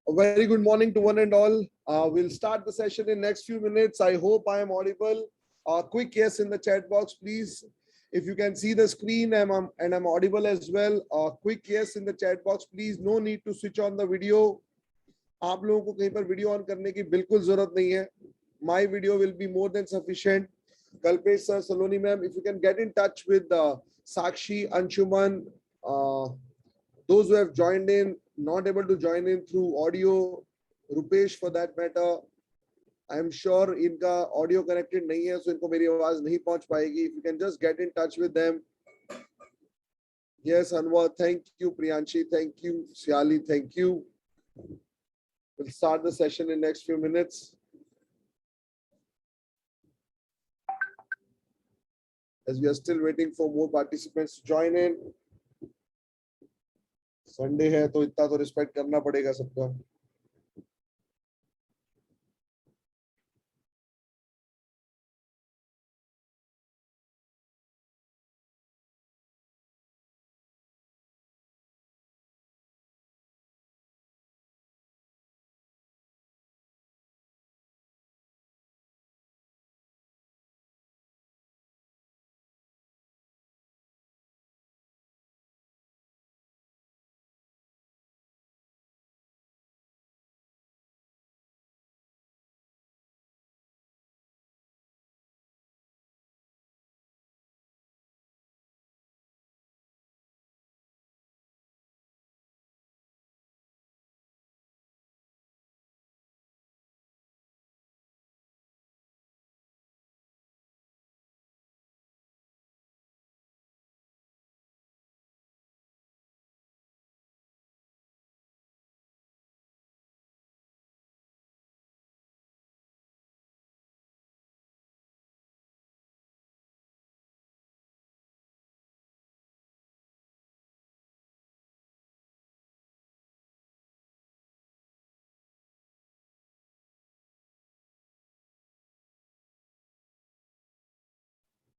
A very good morning to one and all. We'll start the session in next few minutes. I hope I am audible. Quick yes in the chat box, please. If you can see the screen and I'm audible as well. Quick yes in the chat box, please. No need to switch on the video. आप लोगों को कहीं पर video on करने की बिल्कुल जरूरत नहीं है. My video will be more than sufficient. Kalpesh sir, Saloni ma'am, if you can get in touch with Sakshi, Anshuman, those who have joined in, not able to join in through audio, Rupesh for that matter, I am sure इनका audio connected नहीं है, so इनको मेरी आवाज नहीं पहुंच पाएगी. If you can just get in touch with them. Yes, Anwar, thank you. Priyanshi, thank you. Siali, thank you. We'll start the session in next few minutes. As we are still waiting for more participants to join in. Sunday है तो इतना तो respect करना पड़ेगा सबका.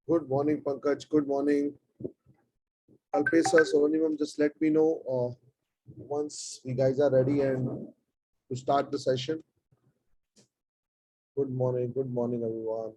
Good morning, Pankaj. Good morning. Alpesa, Sonimam, just let me know once you guys are ready and to start the session. Good morning, everyone.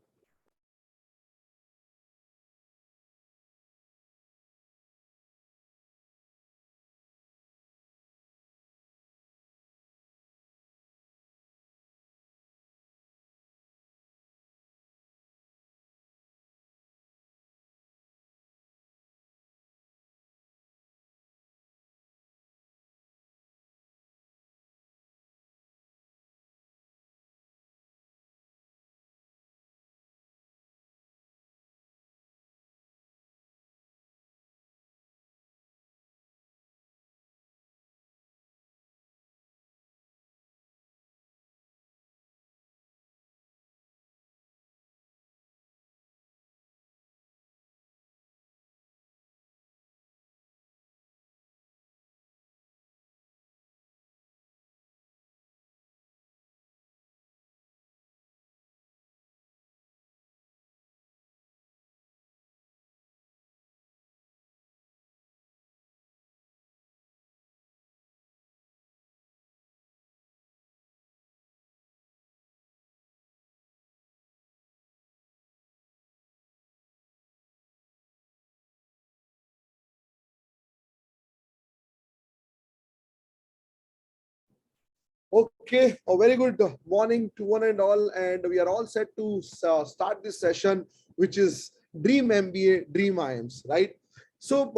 Okay, a very good morning to one and all, and we are all set to start this session, which is Dream MBA, Dream IIMs, right? So,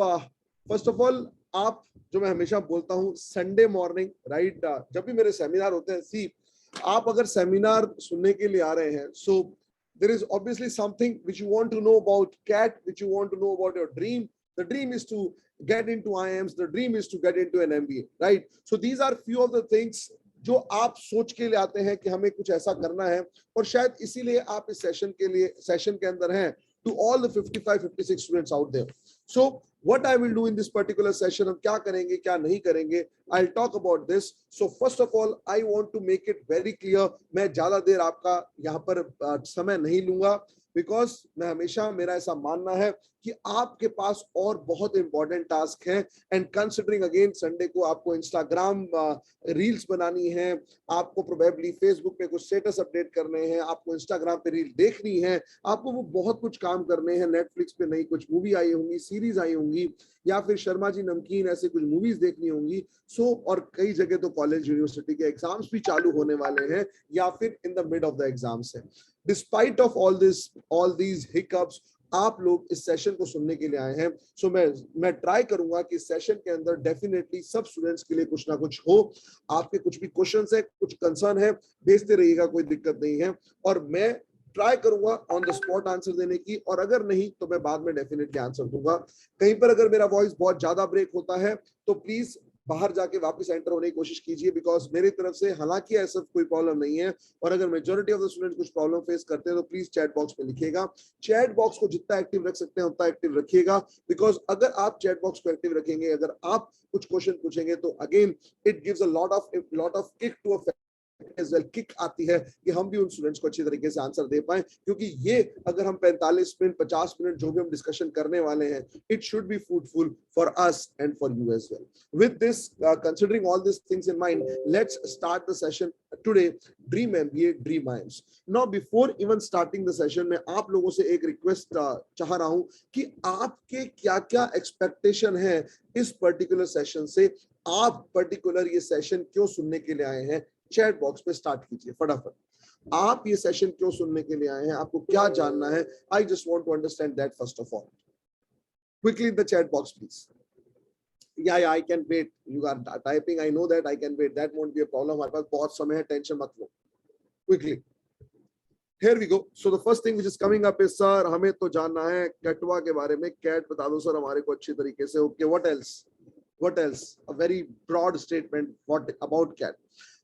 first of all, आप जो मैं हमेशा बोलता हूँ Sunday morning right जब भी मेरे seminar होते हैं सी आप अगर सेमिनार सुनने के लिए आ रहे हैं so there is obviously something which you want to know about CAT which you want to know about your dream the dream is to get into IIMs, the dream is to get into an MBA, right? So these are few of the things जो आप सोच के लिए आते हैं कि हमें कुछ ऐसा करना है और शायद इसीलिए आप इस सेशन के अंदर हैं to all the 55-56 students out there so what I will do in this particular session हम क्या करेंगे क्या नहीं करेंगे I will talk about this so first of all I want to make it very clear मैं ज्यादा देर आपका यहाँ पर समय नहीं लूंगा बिकॉज मैं हमेशा मेरा ऐसा मानना है कि आपके पास और बहुत इंपॉर्टेंट टास्क है एंड कंसिडरिंग अगेन संडे को आपको इंस्टाग्राम रील्स बनानी है आपको प्रोबेबली फेसबुक पे कुछ स्टेटस अपडेट करने हैं आपको इंस्टाग्राम पे रील देखनी है आपको वो बहुत कुछ काम करने हैं नेटफ्लिक्स पे नई कुछ मूवी आई होंगी सीरीज आई होंगी या फिर शर्मा जी नमकीन ऐसे कुछ मूवीज देखनी होंगी सो और कई जगह तो कॉलेज यूनिवर्सिटी के एग्जाम्स भी चालू होने वाले हैं या फिर in the mid of the exams है despite of all these hiccups आप लोग इस सेशन को सुनने के लिए आए हैं सो मैं ट्राई करूंगा कि इस सेशन के अंदर डेफिनेटली सब स्टूडेंट्स के लिए कुछ ना कुछ हो आपके कुछ भी क्वेश्चंस है कुछ कंसर्न है भेजते रहिएगा कोई दिक्कत नहीं है और मैं ट्राई करूंगा ऑन द स्पॉट आंसर देने की और अगर नहीं तो मैं बाद में डेफिनेटली आंसर दूंगा कहीं पर अगर मेरा वॉइस बहुत ज्यादा ब्रेक होता है तो प्लीज बाहर जाके वापस एंटर होने की कोशिश कीजिए बिकॉज मेरी तरफ से हालांकि ऐसा कोई प्रॉब्लम नहीं है और अगर मेजॉरिटी ऑफ द स्टूडेंट कुछ प्रॉब्लम फेस करते हैं तो प्लीज चैट बॉक्स में लिखिएगा चैट बॉक्स को जितना एक्टिव रख सकते हैं उतना एक्टिव रखिएगा बिकॉज अगर आप चैट बॉक्स को एक्टिव रखेंगे अगर आप कुछ क्वेश्चन पूछेंगे तो again it gives a lot of kick to a as well kick आती है कि हम भी उन स्टूडेंट्स को अच्छी तरीके से आंसर दे पाए क्योंकि ये अगर हम 45 मिनट 50 मिनट जो भी हम डिस्कशन करने वाले हैं it should be fruitful for us and for you as well with this considering all these things in mind let's start the session today dream MBA dream IIMs now before even starting the session मैं आप लोगों से एक request चाह रहा हूं कि आपके क्या क्या एक्सपेक्टेशन है इस पर्टिकुलर सेशन से आप पर्टिकुलर ये सेशन क्यों सुनने के लिए आए हैं चैट बॉक्स पे स्टार्ट कीजिए फटाफट आप ये सेशन क्यों सुनने के लिए आए हैं आपको क्या जानना है I just want to understand that first of all quickly in the chat box please yeah I can wait you are typing I know that I can wait that won't be a problem हमारे पास बहुत समय है tension मत लो quickly here we go so the first thing which is coming up is sir हमें तो जानना है कैटवा के बारे में कैट बता दो सर हमारे को अच्छी तरीके से okay what else a very broad statement what about cat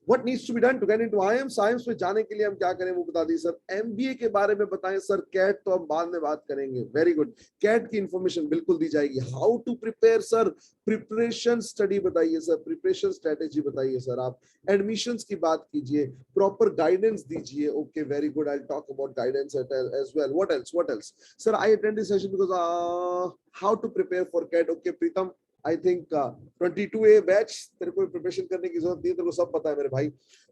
What needs to be done to get into IIMs? IIMs में जाने के लिए हम क्या करें वो बता दीजिए सर। MBA के बारे में बताएं सर। कैट तो हम बाद में बात करेंगे। वेरी गुड, कैट की इंफॉर्मेशन बिल्कुल दी जाएगी। How to prepare sir, preparation study बताइए सर, प्रिपरेशन स्ट्रेटेजी बताइए सर। आप एडमिशंस की बात कीजिए, प्रॉपर गाइडेंस दीजिए। Okay, very good, I will talk about guidance as well. What else sir? I attend this session because how to prepare for CAT. Okay Pritam, I think 22A batch, तेरे को preparation करने की जरूरत नहीं है, तेरे को सब पता है मेरे भाई।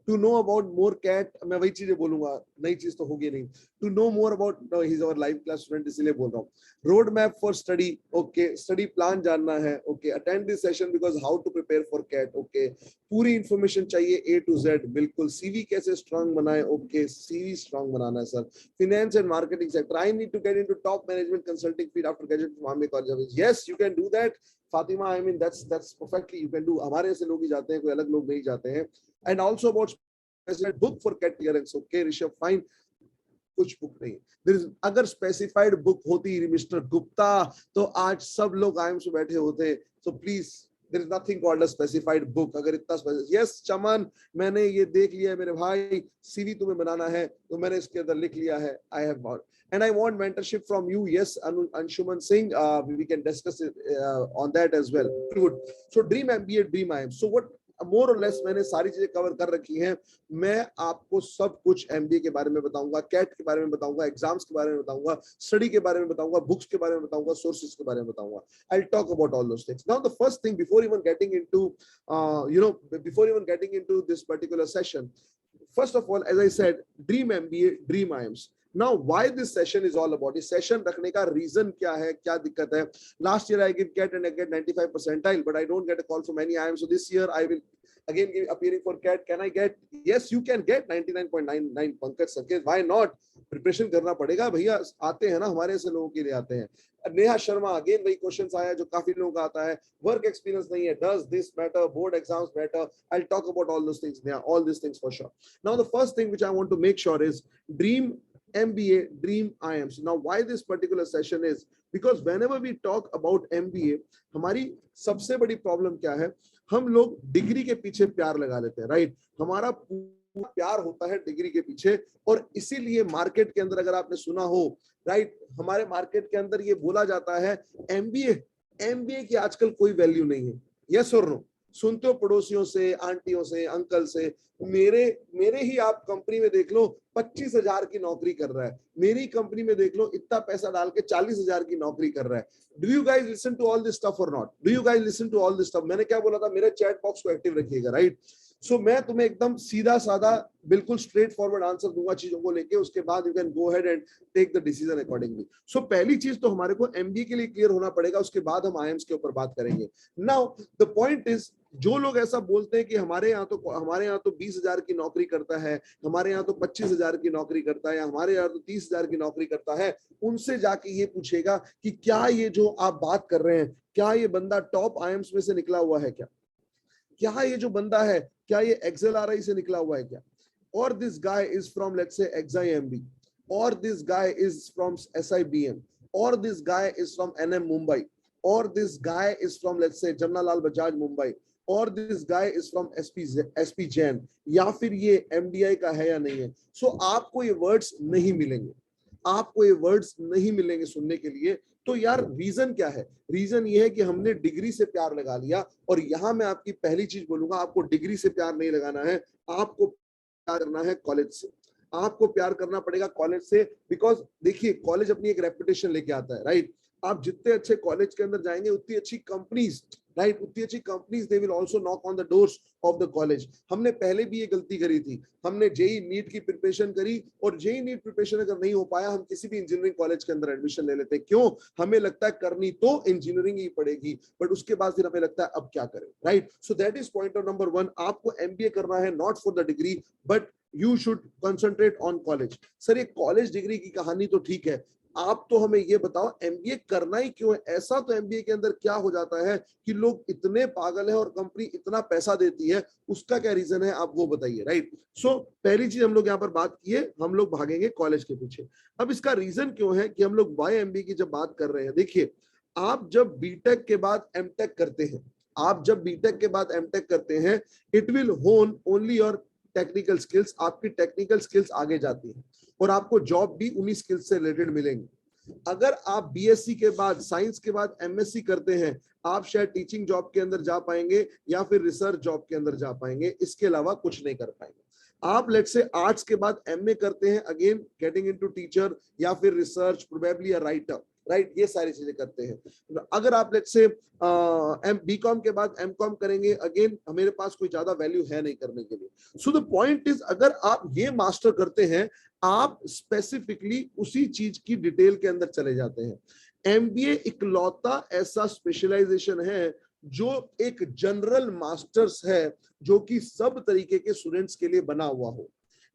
To know about more CAT, मैं वही चीजें बोलूंगा, नई चीज तो होगी नहीं। To know more about, he is our live class student इसलिए बोल रहा हूँ। Road map for study, okay, study plan जानना है। Okay, attend this session because how to prepare for CAT. Okay, पूरी इंफॉर्मेशन चाहिए A to Z, बिल्कुल। CV कैसे स्ट्रांग बनाए। ओके, सीवी स्ट्रांग बनाना है sir. Finance and marketing sector, I need to get into top management consulting field after graduate from army college. Yes, you can do that Fatima, I mean that's perfectly you can do. हमारे ऐसे लोग ही जाते हैं, कोई अलग लोग नहीं जाते हैं। And also about specified book for CAT clearance. Okay, Rishabh, fine. कुछ बुक नहीं। There is, अगर स्पेसिफाइड बुक होती मिस्टर गुप्ता तो आज सब लोग आईएम्स में बैठे होते। So please, there is nothing called a specified book. अगर इतना yes चमन, मैंने ये देख लिया है मेरे भाई, सीवी तुम्हें बनाना है तो मैंने इसके अंदर लिख लिया है। I have bought. And I want mentorship from you. Yes, Anshuman Singh, we can discuss it, on that as well. Good. So Dream MBA, Dream IIMs. So what more or less मैंने सारी चीजें cover कर रखी हैं। मैं आपको सब कुछ MBA के बारे में बताऊंगा, कैट के बारे में बताऊंगा, एग्जाम्स के बारे में बताऊंगा, स्टडी के बारे में बताऊंगा, बुक्स के बारे में बताऊंगा, सोर्सेज के बारे में बताऊंगा। I'll talk about all those things. Now the first thing before even getting into before even getting into this particular session, first of all, as I said, Dream MBA, Dream IIMs. Now, why this session is all about? इस session रखने का reason क्या है, क्या दिक्कत है? Last year I give CAT and I get 95 percentile, but I don't get a call from any IIM. So this year I will again give appearing for CAT. Can I get? Yes, you can get 99.99. Pankaj Sanket, why not? Preparation करना पड़ेगा भैया, आते हैं ना, हमारे ऐसे लोगों के लिए आते हैं। नेहा शर्मा, अगेन वही क्वेश्चंस आया जो काफी लोगों का आता है, वर्क एक्सपीरियंस नहीं है, does this matter, board exams matter. I will talk about all those things, all this things for sure. Now the first thing which I want to make sure is dream MBA, Dream IIMs. Now, why this particular session is because whenever we talk about MBA, हमारी सबसे बड़ी problem क्या है? हम लोग degree के पीछे प्यार लगा लेते हैं, राइट? हमारा पूरा प्यार होता है डिग्री के पीछे, और इसीलिए मार्केट के अंदर अगर आपने सुना हो, राइट, हमारे मार्केट के अंदर ये बोला जाता है MBA की आजकल कोई वैल्यू नहीं है। यस और नो? सुनते हो पड़ोसियों से, आंटियों से, अंकल से। मेरे ही आप कंपनी में देख लो 25,000 की नौकरी कर रहा है, मेरी कंपनी में देख लो इतना पैसा डाल के 40,000 की नौकरी कर रहा है। Do you guys listen to all this stuff और not? Do you guys listen to all this stuff? मैंने क्या बोला था, मेरे चैट बॉक्स को एक्टिव रखिएगा, राइट? सो मैं तुम्हें एकदम सीधा साधा बिल्कुल स्ट्रेट फॉरवर्ड आंसर दूंगा चीजों को लेके, उसके बाद you can go ahead and take the decision accordingly. So पहली चीज तो हमारे को MBA के लिए क्लियर होना पड़ेगा, उसके बाद हम IIMs के ऊपर बात करेंगे। नाउ द पॉइंट इज, जो लोग ऐसा बोलते हैं कि हमारे यहाँ तो 20,000 की नौकरी करता है, हमारे यहाँ तो 25,000 की नौकरी करता है, हमारे यहाँ तो 30,000 की नौकरी करता है, उनसे जाके ये पूछेगा कि क्या ये जो आप बात कर रहे हैं, क्या ये बंदा टॉप IIMs में से निकला हुआ है? क्या ये जो बंदा है, क्या ये XLRI से निकला हुआ है क्या? और this guy is from let's say XIMB, और this guy is from SIBM, और this guy is from NM Mumbai, और this guy is from let's say Jamnalal Bajaj Mumbai, और this guy is from SP Jain, या फिर ये MDI का है या नहीं है। सो आपको ये वर्ड्स नहीं मिलेंगे, आपको ये वर्ड्स नहीं मिलेंगे सुनने के लिए। तो यार रीजन क्या है? रीजन ये है कि हमने डिग्री से प्यार लगा लिया। और यहां मैं आपकी पहली चीज बोलूंगा, आपको डिग्री से प्यार नहीं लगाना है, आपको प्यार करना है कॉलेज से। आपको प्यार करना पड़ेगा कॉलेज से, बिकॉज देखिए कॉलेज अपनी एक रेपुटेशन लेके आता है, राइट? आप जितने अच्छे कॉलेज के अंदर जाएंगे उतनी अच्छी कंपनीज, राइट, उतनी अच्छी companies they will also knock on the doors of the college. हमने पहले भी ये गलती करी थी, हमने जेई नीट की प्रिपरेशन करी, और जेई नीट प्रिपरेशन अगर नहीं हो पाया, हम किसी भी इंजीनियरिंग कॉलेज के अंदर एडमिशन ले लेते हैं। क्यों? हमें लगता है करनी तो इंजीनियरिंग ही पड़ेगी, बट उसके बाद फिर हमें लगता है अब क्या करें, right? So that is point number 1। आपको MBA करना है not for the degree, but you should concentrate on college. Sir ये कॉलेज डिग्री की कहानी तो ठीक है, आप तो हमें ये बताओ MBA करना ही क्यों है? ऐसा तो MBA के अंदर क्या हो जाता है कि लोग इतने पागल है और कंपनी इतना पैसा देती है, उसका क्या रीजन है? आप वो बताइए, राइट? सो पहली चीज हम लोग यहाँ पर बात किए, हम लोग भागेंगे कॉलेज के पीछे। अब इसका रीजन क्यों है कि हम लोग वाई MBA की जब बात कर रहे हैं, देखिए आप जब बीटेक के बाद MTech करते हैं, आप जब बीटेक के बाद एमटेक करते हैं, इट विल होन ओनली योर टेक्निकल स्किल्स, आपकी टेक्निकल स्किल्स आगे जाती है और आपको जॉब भी उन्हीं स्किल्स से रिलेटेड मिलेंगी। अगर आप बीएससी के बाद, साइंस के बाद एमएससी करते हैं, आप शायद टीचिंग जॉब के अंदर जा पाएंगे या फिर रिसर्च जॉब के अंदर जा पाएंगे, इसके अलावा कुछ नहीं कर पाएंगे। आप लेट्स से आर्ट्स के बाद एमए करते हैं, अगेन गेटिंग इनटू टीचर या फिर research, probably a writer, right, ये सारी चीजें करते हैं। अगर आप लेट्स से बीकॉम के बाद एमकॉम करेंगे, अगेन मेरे पास कोई ज्यादा वैल्यू है नहीं करने के लिए। सो द पॉइंट इज, अगर आप ये मास्टर करते हैं, आप स्पेसिफिकली उसी चीज की डिटेल के अंदर चले जाते हैं। एमबीए इकलौता ऐसा स्पेशलाइजेशन है जो एक जनरल मास्टर्स है, जो कि सब तरीके के स्टूडेंट्स के लिए बना हुआ हो,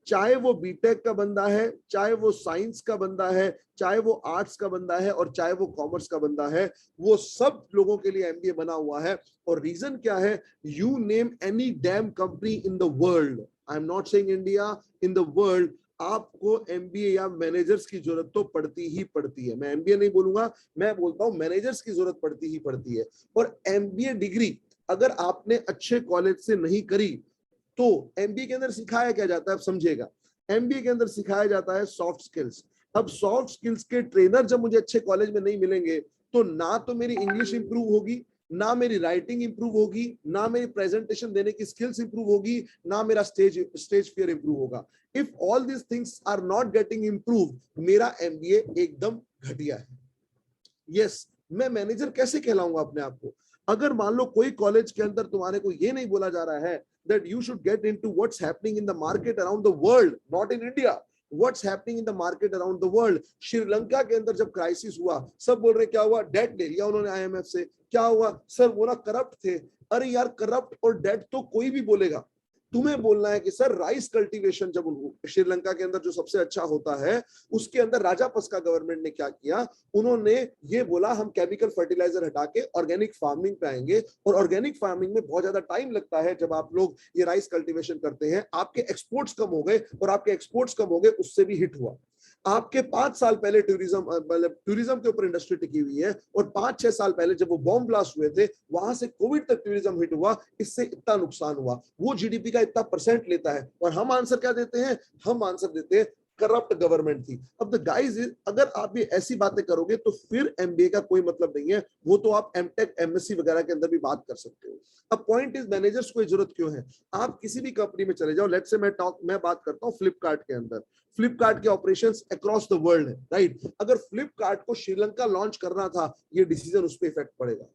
चाहे वो बीटेक का बंदा है, चाहे वो साइंस का बंदा है, चाहे वो आर्ट्स का बंदा है और चाहे वो कॉमर्स का बंदा है, वो सब लोगों के लिए एमबीए बना हुआ है। और रीजन क्या है? You name any damn company in the world, I am not saying India, in the world, आपको एमबीए या मैनेजर्स की जरूरत तो पड़ती ही पड़ती है। मैं एमबीए नहीं बोलूंगा, मैं बोलता हूं मैनेजर्स की जरूरत पड़ती ही पड़ती है। और एमबीए डिग्री अगर आपने अच्छे कॉलेज से नहीं करी, तो एमबीए के अंदर सिखाया क्या जाता है, आप समझिएगा। एमबीए के अंदर सिखाया जाता है सॉफ्ट स्किल्स। अब सॉफ्ट स्किल्स के ट्रेनर जब मुझे अच्छे कॉलेज में नहीं मिलेंगे, तो ना तो मेरी इंग्लिश इंप्रूव होगी, ना मेरी राइटिंग इंप्रूव होगी, ना मेरी प्रेजेंटेशन देने की स्किल्स इंप्रूव होगी, ना मेरा स्टेज फियर इंप्रूव होगा। If all these things are not getting improve, मेरा एमबीए एकदम घटिया है। यस, मैं मैनेजर कैसे कहलाऊंगा अपने आप को? अगर मान लो कोई कॉलेज के अंदर तुम्हारे को ये नहीं बोला जा रहा है that you should get into what's happening in the market around the world, not in India, what's happening in the market around the world। Sri Lanka के अंदर जब क्राइसिस हुआ, सब बोल रहे क्या हुआ, डेट ले लिया उन्होंने आईएमएफ से, क्या हुआ सर, वो ना करप्ट थे। अरे यार, करप्ट और डेट तो कोई भी बोलेगा, तुम्हें बोलना है कि सर राइस कल्टीवेशन, जब श्रीलंका के अंदर जो सबसे अच्छा होता है, उसके अंदर राजापक्सा गवर्नमेंट ने क्या किया, उन्होंने ये बोला हम केमिकल फर्टिलाइजर हटा के ऑर्गेनिक फार्मिंग पे आएंगे। और ऑर्गेनिक फार्मिंग में बहुत ज्यादा टाइम लगता है। जब आप लोग ये राइस कल्टीवेशन करते हैं, आपके एक्सपोर्ट्स कम हो गए, और आपके एक्सपोर्ट्स कम हो गए, उससे भी हिट हुआ। आपके 5 साल पहले टूरिज्म, मतलब टूरिज्म के ऊपर इंडस्ट्री टिकी हुई है, और 5-6 साल पहले जब वो बॉम्ब ब्लास्ट हुए थे, वहां से कोविड तक टूरिज्म हिट हुआ, इससे इतना नुकसान हुआ। वो जीडीपी का इतना परसेंट लेता है, और हम आंसर क्या देते हैं? हम आंसर देते हैं करप्ट गवर्नमेंट थी। अब द गाइज, अगर आप ये ऐसी बातें करोगे तो फिर एमबीए का कोई मतलब नहीं है। वो तो आप एमटेक एमएससी वगैरह के अंदर भी बात कर सकते हो। अब पॉइंट इज, मैनेजर्स को जरूरत क्यों है? आप किसी भी कंपनी में चले जाओ, लेट्स से मैं बात करता हूँ फ्लिपकार्ट के अंदर। फ्लिपकार्ट के ऑपरेशंस अक्रॉस द वर्ल्ड है, राइट। अगर फ्लिपकार्ट को श्रीलंका लॉन्च करना था, ये डिसीजन उस पर इफेक्ट पड़ेगा।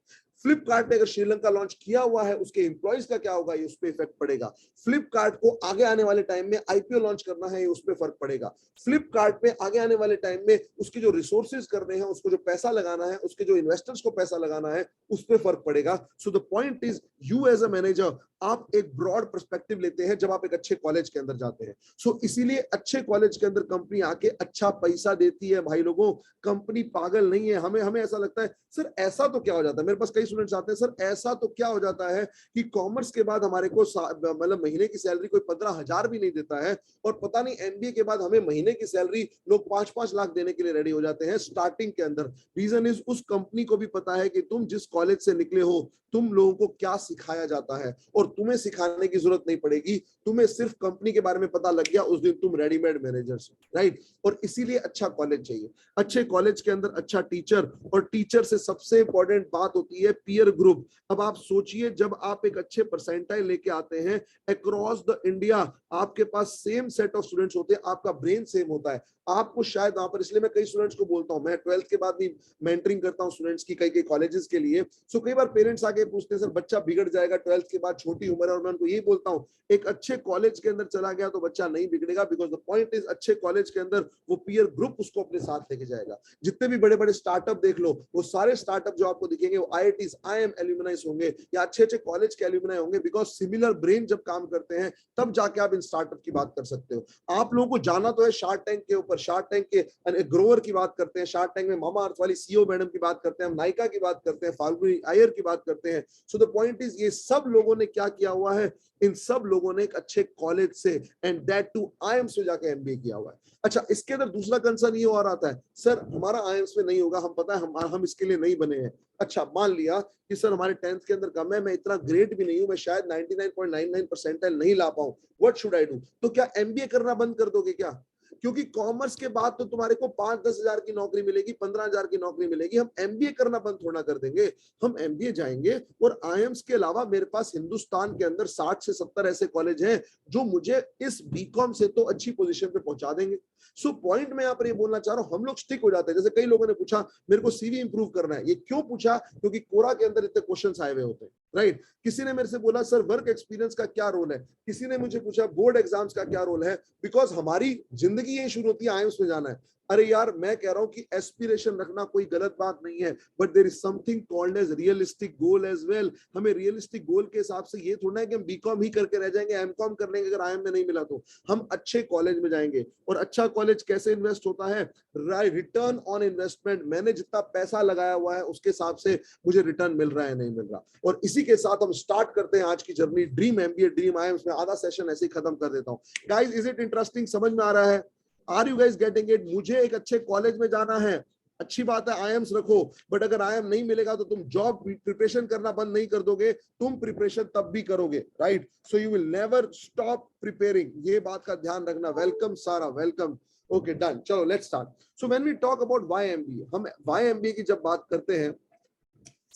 फ्लिपकार्ट ने अगर श्रीलंका लॉन्च किया हुआ है, उसके एम्प्लॉइज का क्या होगा, ये उस पर इफेक्ट पड़ेगा। फ्लिपकार्ट को आगे आने वाले टाइम में आईपीओ लॉन्च करना है, ये उस पर फर्क पड़ेगा। फ्लिपकार्ट में आगे आने वाले टाइम में उसके जो रिसोर्सेज करने हैं, उसको जो पैसा लगाना है, उसके जो इन्वेस्टर्स को पैसा लगाना है, उस पर फर्क पड़ेगा। So the point is, you as a manager, आप एक ब्रॉड पर्सपेक्टिव लेते हैं जब आप एक अच्छे कॉलेज के अंदर जाते हैं। सो इसीलिए अच्छे कॉलेज के अंदर कंपनी आके अच्छा पैसा देती है। भाई लोगों, कंपनी पागल नहीं है। हमें ऐसा लगता है सर ऐसा तो क्या हो जाता है, मेरे पास कई स्टूडेंट्स आते हैं, सर ऐसा तो क्या हो जाता है कि कॉमर्स के बाद हमारे को मतलब महीने की सैलरी कोई 15,000 भी नहीं देता है, और पता नहीं एमबीए के बाद हमें महीने की सैलरी लोग 5-5 लाख देने के लिए रेडी हो जाते हैं स्टार्टिंग के अंदर। रीजन इज, उस कंपनी को भी पता है कि तुम जिस कॉलेज से निकले हो, तुम लोगों को क्या सिखाया जाता है, और तुम्हें सिखाने की जरूरत नहीं पड़ेगी। तुम्हें सिर्फ कंपनी के बारे में पता लग गया, उस दिन तुम रेडीमेड मैनेजर्स, राइट। और इसीलिए अच्छा कॉलेज चाहिए। अच्छे कॉलेज के अंदर अच्छा टीचर, और टीचर से सबसे इंपॉर्टेंट बात होती है पीयर ग्रुप। अब आप सोचिए, जब आप एक अच्छे परसेंटाइल लेके आते हैं अक्रॉस द इंडिया, आपके पास सेम सेट ऑफ स्टूडेंट्स होते हैं, आपका ब्रेन सेम होता है, आपको शायद वहां पर, इसलिए मैं कई स्टूडेंट्स को बोलता हूं, मैं 12th के बाद भी मेंटरिंग करता हूं स्टूडेंट्स की कई कॉलेजेस के लिए। सो कई बार पेरेंट्स आके पूछते हैं सर बच्चा बिगड़ जाएगा 12th के बाद, छोटी उम्र है, और मैं उनको यही बोलता हूं एक अच्छे कॉलेज के अंदर चला गया तो बच्चा नहीं बिगड़ेगा, बिकॉज द पॉइंट इज, अच्छे कॉलेज के अंदर वो पीयर ग्रुप उसको अपने साथ लेके जाएगा। जितने भी बड़े बड़े स्टार्टअप देख लो, वो सारे स्टार्टअप जो आपको दिखेंगे वो आईआईटीज, आईएम एल्यूमिनाइज होंगे, या अच्छे अच्छे कॉलेज के एल्यूमिनाई होंगे, बिकॉज सिमिलर ब्रेन जब काम करते हैं तब जाके आप इन स्टार्टअप की बात कर सकते हो। आप लोगों को जाना तो है शार्क टैंक के ऊपर, शार्क टैंक के ग्रोवर की बात करते हैं, शार्क टैंक में मामा अर्थ वाली सीईओ मैडम की बात करते हैं, हम नायका की बात करते हैं, फाल्गुनी अय्यर की बात करते हैं। सो द पॉइंट इज, ये सब लोगों ने क्या किया हुआ है, इन सब लोगों ने एक अच्छे कॉलेज से, एंड दैट टू आईएम से जाके एमबीए किया हुआ है। अच्छा, इसके अंदर दूसरा कंसर्न ये और आता है, सर हमारा आईएम्स में नहीं होगा, हम पता है हम इसके लिए नहीं बने हैं। अच्छा, मान लिया कि सर हमारे 10th के अंदर कम है, मैं इतना ग्रेट भी नहीं हूं, मैं शायद 99.99 परसेंटाइल नहीं ला पाऊं, व्हाट शुड आई डू? तो क्या एमबीए करना बंद कर दोगे क्या? क्योंकि कॉमर्स के बाद तो तुम्हारे को 5-10 हजार की नौकरी मिलेगी, 15,000 की नौकरी मिलेगी, हम एमबीए करना बंद थोड़ा कर देंगे। हम एमबीए जाएंगे, और आईएम्स के अलावा मेरे पास हिंदुस्तान के अंदर 60 से 70 ऐसे कॉलेज हैं जो मुझे इस बीकॉम से तो अच्छी पोजीशन पे पहुंचा देंगे। सो पॉइंट मैं यहाँ पर ये बोलना चाह रहा हूँ, हम लोग स्टिक हो जाते हैं। जैसे कई लोगों ने पूछा मेरे को सीवी इंप्रूव करना है, ये क्यों पूछा? क्योंकि कोरा के अंदर इतने क्वेश्चन आए हुए होते हैं, राइट? किसी ने मेरे से बोला सर वर्क एक्सपीरियंस का क्या रोल है, किसी ने मुझे पूछा बोर्ड एग्जाम्स का क्या रोल है, बिकॉज हमारी जिंदगी यही शुरू होती है, आईएम्स में जाना है। अरे यार, मैं कह रहा हूं कि एस्पिरेशन रखना कोई गलत बात नहीं है, but there is something called as realistic goal as well. हमें रियलिस्टिक गोल के हिसाब से ये थोड़ा है कि हम बीकॉम ही करके रह जाएंगे, एमकॉम कर लेंगे अगर आईएम में नहीं मिला तो। हम अच्छे कॉलेज में जाएंगे, और अच्छा कॉलेज कैसे इन्वेस्ट होता है? रिटर्न ऑन इन्वेस्टमेंट, मैंने जितना पैसा लगाया हुआ है उसके हिसाब से मुझे रिटर्न मिल रहा है नहीं मिल रहा। और इसी के साथ हम स्टार्ट करते हैं आज की journey dream MBA dream IIMs में। आधा सेशन ऐसे ही खत्म कर देता हूं। Guys, is it interesting? समझ में आ रहा है? Are you guys getting it? मुझे एक अच्छे कॉलेज में जाना है, अच्छी बात है, आईएम्स रखो, बट अगर आईएम नहीं मिलेगा तो तुम जॉब प्रिपरेशन करना बंद नहीं कर दोगे, तुम प्रिपरेशन तब भी करोगे, right? So you will never stop preparing, ये बात का ध्यान रखना। Welcome Sara, welcome. Okay, done. चलो let's start. So when we talk about why MBA, हम व्हाई एमबीए की जब बात करते हैं,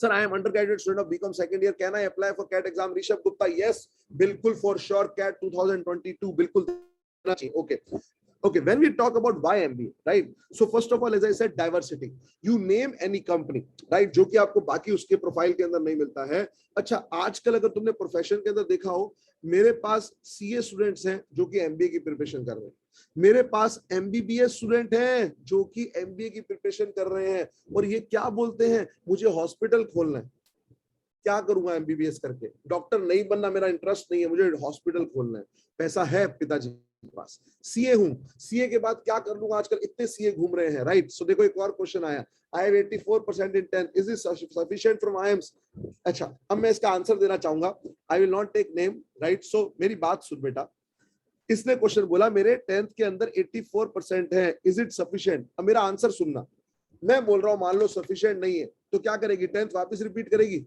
sir I am undergraduate student of BCom second year, can I apply for CAT exam? Rishabh Gupta, yes, बिल्कुल, for sure, CAT 2022 बिल्कुल देना चाहिए। Okay, okay, when we talk about why MBA, right? So first of all, as I said, diversity. You name any company, right? जो कि आपको बाकी उसके profile के अंदर नहीं मिलता है। अच्छा, आजकल अगर तुमने प्रोफेशन के अंदर देखा हो, मेरे पास सीए स्टूडेंट्स हैं जो कि एमबीए की प्रिपरेशन कर रहे हैं, मेरे पास एमबीबीएस स्टूडेंट हैं जो कि एमबीए की प्रिपरेशन कर रहे हैं, और ये क्या बोलते हैं, मुझे हॉस्पिटल खोलना है, क्या करूंगा एमबीबीएस करके? डॉक्टर नहीं बनना मेरा इंटरेस्ट नहीं है, मुझे हॉस्पिटल खोलना है, पैसा है पिताजी के पास, सीए हूं, सीए के बाद क्या कर लूंगा? आजकल इतने सीए घूम रहे हैं, राइट? सो देखो, एक और क्वेश्चन आया, I have 84% in 10, is this sufficient from IIMs? अच्छा, अब मैं इसका आंसर देना चाहूंगा, I will not take name, right? So मेरी बात सुन बेटा, इसने क्वेश्चन बोला मेरे 10th के अंदर 84% है, इज इट सफिशिएंट? अब मेरा आंसर सुनना, मैं बोल रहा हूं मान लो सफिशिएंट नहीं है, तो क्या करेगी? 10th वापस रिपीट करेगी?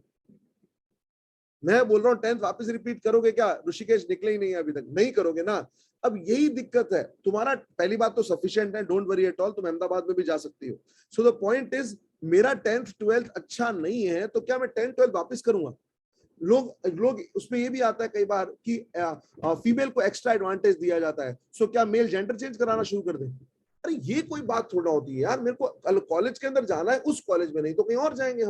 मैं बोल रहा हूँ 10th वापस रिपीट करोगे क्या? ऋषिकेश निकले ही नहीं है अभी तक, नहीं करोगे ना। अब यही दिक्कत है तुम्हारा, पहली बात तो सफिशिएंट है, डोंट वरी एट ऑल, तुम अहमदाबाद में भी जा सकती हो। सो द पॉइंट इज, मेरा 10th 12th अच्छा नहीं है, तो क्या मैं 10th 12th वापस करूंगा? लोग लोग उसमें ये भी आता है कई बार कि फीमेल को एक्स्ट्रा एडवांटेज दिया जाता है, सो क्या मेल जेंडर चेंज कराना शुरू कर दें? अरे ये कोई बात थोड़ा होती है यार, मेरे को कॉलेज के अंदर जाना है, उस कॉलेज में नहीं तो कहीं और जाएंगे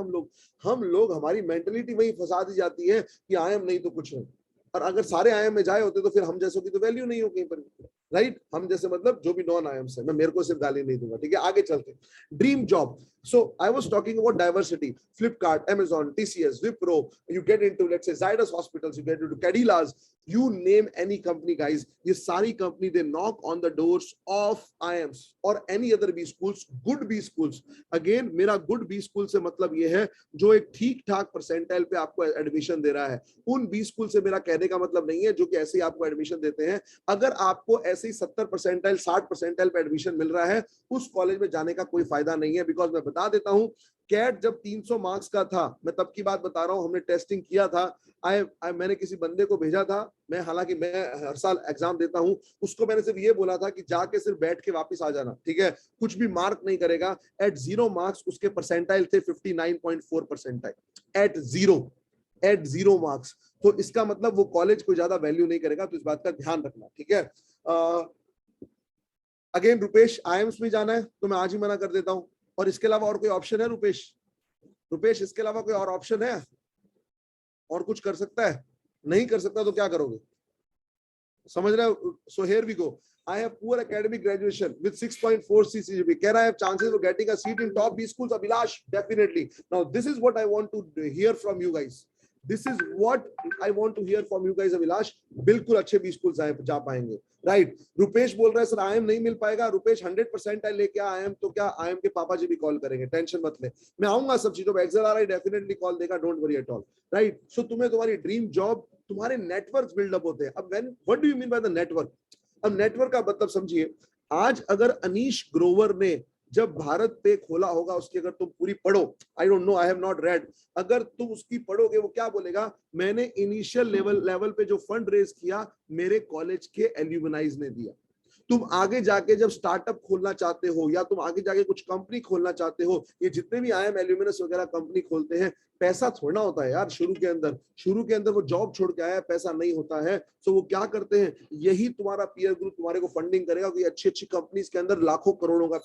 हम लोग हमारी मेंटेलिटी वही फंसा दी जाती है कि आईएम नहीं तो कुछ नहीं। और अगर सारे आईएम में जाए होते तो फिर हम जैसों की तो वैल्यू नहीं हो कहीं पर, राइट? हम जैसे मतलब जो भी नॉन आईएम है, मैं मेरे को सिर्फ गाली नहीं दूंगा, ठीक है? आगे चलते, dream job. So I was talking about diversity. Flipkart, Amazon, TCS, Wipro. You get into, let's say, Zydus Hospitals. You get into Cadilla's. You name any company, guys. ये सारी company they knock on the doors of IIMs or any other B schools, good B schools. Again, मेरा good B school से मतलब ये है जो एक ठीक ठाक परसेंटाइल पे आपको एडमिशन दे रहा है। उन B स्कूल से मेरा कहने का मतलब नहीं है जो कि ऐसे ही आपको एडमिशन देते हैं। अगर आपको ऐसे ही 70 परसेंटाइल 60 परसेंटाइल पे एडमिशन मिल रहा है, उस कॉलेज में जाने का कोई फायदा नहीं है। बिकॉज मैं बता देता हूं, कैट जब 300 मार्क्स का था, मैं तब की बात बता रहा हूं, हमने टेस्टिंग किया था। मैंने किसी बंदे को भेजा था, मैं हालांकि मैं हर साल एग्जाम देता हूं, उसको मैंने सिर्फ ये बोला था कि जाके सिर्फ बैठ के वापस आ जाना, ठीक है? कुछ भी मार्क नहीं करेगा। एट 0 मार्क्स उसके परसेंटाइल थे 59.4 परसेंटाइल एट जीरो मार्क्स। तो इसका मतलब वो कॉलेज कोई ज्यादा वैल्यू नहीं करेगा, तो इस बात का ध्यान रखना, ठीक है? अगेन रुपेश, आईएम्स में जाना है तो मैं आज ही मना कर देता हूं। और इसके अलावा और कोई ऑप्शन है रुपेश इसके अलावा कोई और ऑप्शन है? और कुछ कर सकता है? नहीं कर सकता तो क्या करोगे? समझ रहे हो? So here we go. I have poor academic graduation with 6.4 CGPA. Can I have chances of getting a seat in top B schools? Abhilash, definitely. Now, this is what I want to hear from you guys. This is what I want to hear from you guys, Abhilash. बिल्कुल अच्छे B schools जा पाएंगे, right? Rupesh बोल रहा है sir IM नहीं मिल पाएगा। रुपेश 100% लेके आईएम, तो क्या आईएम के पापा जी भी कॉल करेंगे, टेंशन मत ले, मैं आऊंगा सब चीजों पे। एक्सएलआरआई डेफिनेटली कॉल देगा, don't worry at all, right? So तुम्हें तुम्हारी ड्रीम जॉब, तुम्हारे नेटवर्क बिल्डअप होते हैं। अब what do you mean by the network? अब नेटवर्क का मतलब समझिए, आज अगर अनीश ग्रोवर ने जब भारत पे खोला होगा, उसकी अगर तुम पूरी पढ़ो, I don't know, I have not red, अगर तुम उसकी पढ़ोगे, वो क्या बोलेगा, मैंने इनिशियल लेवल पे जो फंड रेज किया मेरे कॉलेज के एल्यूमनाइज ने दिया। तुम आगे जाके जब स्टार्टअप खोलना चाहते हो या तुम आगे जाके कुछ कंपनी खोलना चाहते हो, ये जितने भी आईएम एल्यूमिनस वगैरह कंपनी खोलते हैं, पैसा थोड़ा होता है यार। शुरू के अंदर वो जॉब छोड़ के आया, पैसा नहीं होता है। तो वो क्या करते हैं, यही तुम्हारा पीयर ग्रुप तुम्हारे को फंडिंग करेगा, कि अच्छी अच्छी कंपनीज के अंदर लाखों करोड़ों का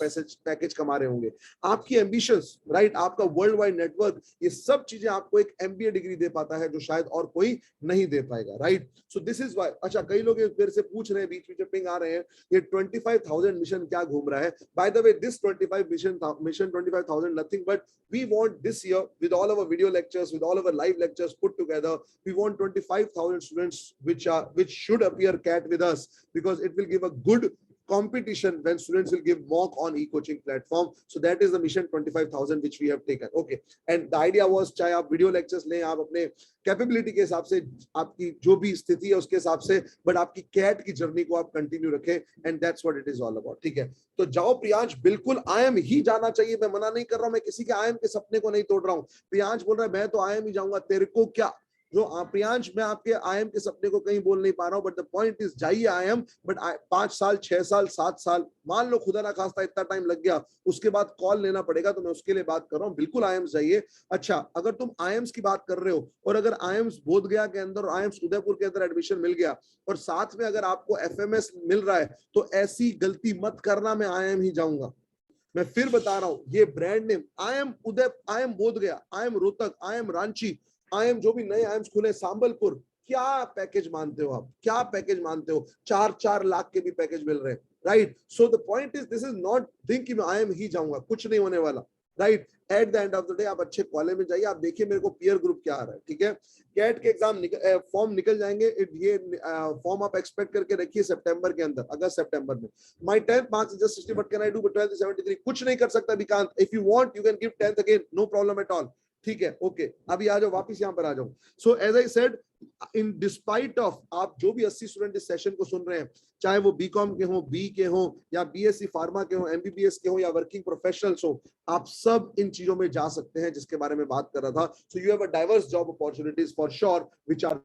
पैकेज कमा रहे होंगे। आपकी एम्बिशंस, राइट, आपका वर्ल्ड वाइड नेटवर्क, ये सब चीजें आपको एक एमबीए डिग्री दे पाता है, जो शायद और कोई नहीं दे पाएगा, right. So this is why. अच्छा, कई लोग मेरे से पूछ रहे हैं, बीच बीच में पिंग आ रहे हैं, ये 25,000 मिशन क्या घूम रहा है। By the way, this 25 mission 25,000 nothing but we want this year, with all our video lectures, with all our live lectures put together, we want 25,000 students which should appear CAT with us, because it will give a good competition when students will give mock on e-coaching platform. So that is the mission 25,000 which we have taken. Okay, and the idea was, चाहे आप video lectures लें, आप अपने capability के हिसाब से, आपकी जो भी स्थिति है उसके हिसाब से, बट आपकी कैट की जर्नी को आप कंटिन्यू रखें, and that's what it is all about. ठीक है, तो जाओ प्रियांश, बिल्कुल आईएम ही जाना चाहिए, मैं मना नहीं कर रहा हूं, मैं किसी के आईएम के सपने को नहीं तोड़ रहा हूं। प्रियांश बोल रहा है मैं तो आईएम ही जाऊंगा, तेरे को क्या। जो प्रियांश, मैं आपके आईएम के सपने को कहीं बोल नहीं पा रहा हूं, बट द पॉइंट इज, जाइए आईएम, बट 5 साल 6 साल 7 साल, मान लो खुदा ना खास्ता इतना टाइम लग गया, उसके बाद कॉल लेना पड़ेगा, तो मैं उसके लिए बात कर रहा हूं, बिल्कुल आईएम्स जाइए। अच्छा, अगर तुम आईएम्स की बात कर रहे हो, और अगर आईएम्स बोधगया के अंदर और आईएम्स उदयपुर के अंदर एडमिशन मिल गया, और साथ में अगर आपको एफएमएस मिल रहा है, तो ऐसी गलती मत करना, मैं आईएम ही जाऊंगा। मैं फिर बता रहा हूं, ये ब्रांड नेम आईएम उदय, IIM Bodhgaya, IIM Rohtak, IIM Ranchi, IIM जो भी नए आईएम्स खुले, सांबलपुर, क्या पैकेज मानते हो आप, क्या पैकेज मानते हो, 4-4 लाख के भी पैकेज मिल रहे हैं, right. So the point is, this is not think कि मैं आईएम ही जाऊंगा, कुछ नहीं होने वाला, right. Eight the end of the day आप अच्छे कॉलेज में जाइए, आप देखिए मेरे को पीयर ग्रुप क्या आ रहा है, ठीक है। कैट के एग्जाम फॉर्म निकल जाएंगे, ये फॉर्म आप एक्सपेक्ट करके रखिए सितंबर के अंदर, अगस्त सितंबर में। My 10th marks is just 60, but can I do 12th 73? कुछ नहीं कर सकता Vikant, if you want you can give 10th again, no problem at all, ठीक है, ओके। अभी आ जाओ, वापस यहाँ पर आ जाओ। So as I said, in despite of, आप जो भी 80 स्टूडेंट इस सेशन को सुन रहे हैं, चाहे वो बीकॉम के हो, बी के हो, या बीएससी फार्मा के हो, एमबीबीएस के हो, या वर्किंग प्रोफेशनल्स हो, आप सब इन चीजों में जा सकते हैं जिसके बारे में बात कर रहा था। So you have a diverse job opportunities for sure which are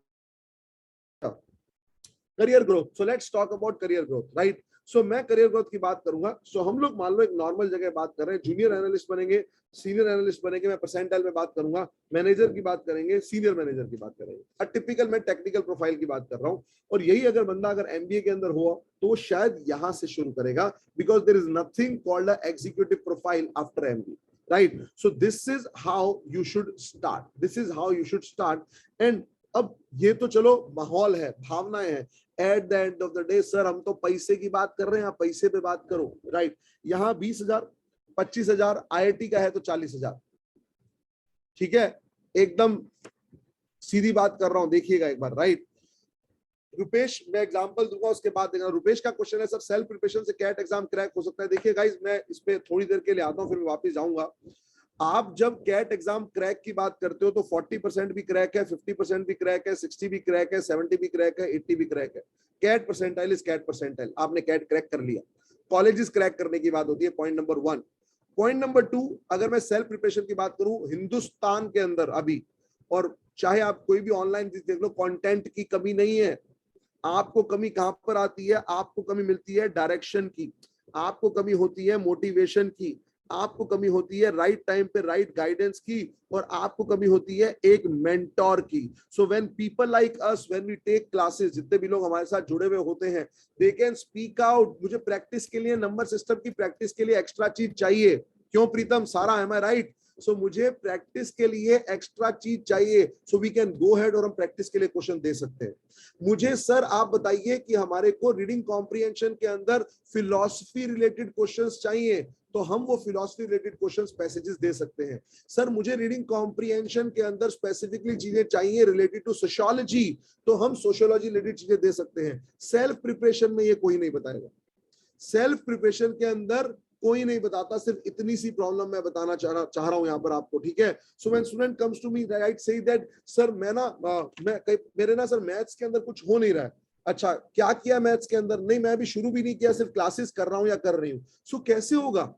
career growth. So let's talk about career growth, right. So मैं करियर ग्रोथ की बात करूंगा। सो हम लोग मान लो एक नॉर्मल जगह बात कर रहे हैं, जूनियर एनालिस्ट बनेंगे, सीनियर एनालिस्ट बनेंगे, मैं परसेंटाइल में बात करूंगा, मैनेजर की बात करेंगे, सीनियर मैनेजर की बात करेंगे। टिपिकल मैं टेक्निकल प्रोफाइल की बात कर रहा हूं, और यही अगर बंदा अगर एमबीए के अंदर हुआ, तो वो शायद यहां से शुरू करेगा, because there is nothing called a executive profile after MBA, right. So this is how you should start, this is how you should start. And अब ये तो चलो माहौल है, भावनाएं हैं। At the end of the day sir, हम तो पैसे की बात कर रहे हैं, आप पैसे पे बात करो, राइट। यहाँ 20,000 25,000, आईआईटी का है तो 40,000, ठीक है, एकदम सीधी बात कर रहा हूं, देखिएगा एक बार, राइट। रुपेश, मैं एग्जांपल दूंगा, उसके बाद देखना। रुपेश का क्वेश्चन है, सर सेल्फ प्रिपरेशन से कैट एग्जाम क्रैक हो सकता है? देखिए गाइस, मैं इस पे थोड़ी देर के लिए आता हूं, फिर मैं वापस जाऊंगा। आप जब कैट एग्जाम क्रैक की बात करते हो, तो 40% भी क्रैक है, 50% भी क्रैक है, 60 भी क्रैक है, 70 भी क्रैक है, 80 भी क्रैक है। CAT percentile is CAT percentile, आपने कैट क्रैक कर लिया। कॉलेजेस क्रैक करने की बात होती है, पॉइंट नंबर 1। पॉइंट नंबर 2, अगर मैं सेल्फ प्रिपरेशन की बात करूं, हिंदुस्तान के अंदर अभी, और चाहे आप कोई भी ऑनलाइन देख लो, कंटेंट की कमी नहीं है। आपको कमी कहां पर आती है? आपको कमी मिलती है डायरेक्शन की, आपको कमी होती है मोटिवेशन की, आपको कमी होती है राइट टाइम पे राइट गाइडेंस की, और आपको कमी होती है एक मेंटोर की। So when people like us, when we take classes, जितने भी लोग हमारे साथ जुड़े हुए होते हैं, दे कैन स्पीक आउट। मुझे प्रैक्टिस के लिए, नंबर सिस्टम की प्रैक्टिस के लिए एक्स्ट्रा चीज चाहिए, क्यों प्रीतम? सारा है, मैं राइट? सो मुझे प्रैक्टिस के लिए एक्स्ट्रा चीज चाहिए, so we can go head, और हम प्रैक्टिस के लिए क्वेश्चन दे सकते हैं। मुझे सर आप बताइए कि हमारे को रीडिंग कॉम्प्रिहेंशन के अंदर फिलॉसफी रिलेटेड क्वेश्चंस चाहिए, तो हम वो फिलॉसफी रिलेटेड क्वेश्चंस पैसेजेस दे सकते हैं। सर मुझे रीडिंग कॉम्प्रिहेंशन के अंदर स्पेसिफिकली चीजें चाहिए रिलेटेड टू सोशियोलॉजी, तो हम सोशियोलॉजी रिलेटेड चीजें दे सकते हैं। सेल्फ प्रिपरेशन में ये कोई नहीं बताएगा, सेल्फ प्रिपरेशन के अंदर कोई नहीं बताता। सिर्फ इतनी सी प्रॉब्लम मैं बताना चाह रहा हूं यहाँ पर आपको, ठीक है। So when student comes to me, right, say that sir मैं ना मेरे ना सर मैथ्स के अंदर कुछ हो नहीं रहा है, अच्छा क्या किया मैथ्स के अंदर? नहीं, मैं अभी शुरू भी नहीं किया, सिर्फ क्लासेस कर रहा हूं या कर रही हूं। सो कैसे होगा?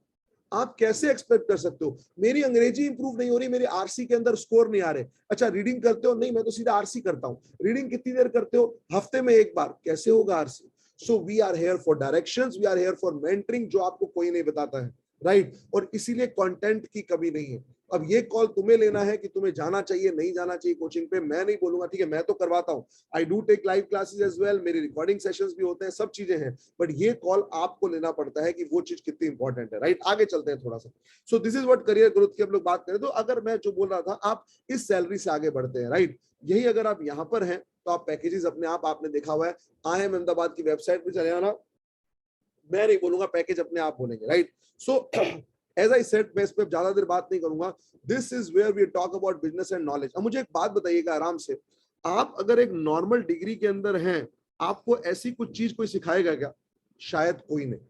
आप कैसे एक्सपेक्ट कर सकते हो? मेरी अंग्रेजी इंप्रूव नहीं हो रही, मेरे आरसी के अंदर स्कोर नहीं आ रहे। अच्छा रीडिंग करते हो? नहीं, मैं तो सीधा आरसी करता हूँ। रीडिंग कितनी देर करते हो? हफ्ते में एक बार। कैसे होगा RC? So we are here for directions, we are here for mentoring, जो आपको कोई नहीं बताता है, राइट? और इसीलिए कंटेंट की कमी नहीं है। अब ये कॉल तुम्हें लेना है कि तुम्हें जाना चाहिए नहीं जाना चाहिए कोचिंग पे। मैं नहीं बोलूंगा, ठीक है, मैं तो करवाता हूँ, I do take live classes as well, मेरे रिकॉर्डिंग सेशंस भी होते हैं, सब चीजें हैं, बट ये कॉल आपको लेना पड़ता है कि वो चीज कितनी इंपॉर्टेंट है, राइट? आगे चलते हैं थोड़ा सा। सो this is what career growth की हम लोग बात करें तो, अगर मैं जो बोल रहा था, आप इस सैलरी से आगे बढ़ते हैं, राइट? यही अगर आप यहाँ पर हैं तो आप पैकेजेस अपने आप, आपने देखा हुआ है, IIM अहमदाबाद की वेबसाइट पे चले आना, मैं नहीं बोलूंगा, पैकेज अपने आप बोलेंगे, right? So as I said, मैं इस पे ज्यादा देर बात नहीं करूंगा। This is where we talk about business and knowledge. अब मुझे एक बात बताइएगा आराम से, आप अगर एक नॉर्मल डिग्री के अंदर हैं, आपको ऐसी कुछ चीज कोई सिखाएगा क्या? शायद कोई नहीं,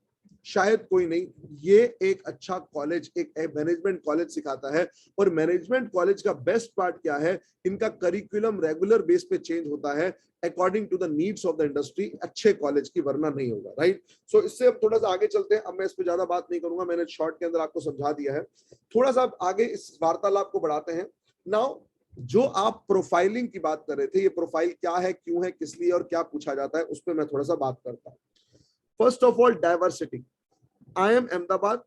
शायद कोई नहीं। ये एक अच्छा कॉलेज, एक मैनेजमेंट कॉलेज सिखाता है। और मैनेजमेंट कॉलेज का बेस्ट पार्ट क्या है? इनका करिकुलम रेगुलर बेस पे चेंज होता है according to the needs of the industry, अच्छे कॉलेज की, वरना नहीं होगा, राइट? सो इससे अब थोड़ा सा आगे चलते हैं। अब मैं इस पे ज्यादा बात नहीं करूंगा, मैंने शॉर्ट के अंदर आपको समझा दिया है। थोड़ा सा आगे इस वार्तालाप को बढ़ाते हैं। नाउ जो आप प्रोफाइलिंग की बात कर रहे थे, ये प्रोफाइल क्या है, क्यों है, किस लिए और क्या पूछा जाता है, उस पर मैं थोड़ा सा बात करता हूँ। First of all, diversity. IIM Ahmedabad,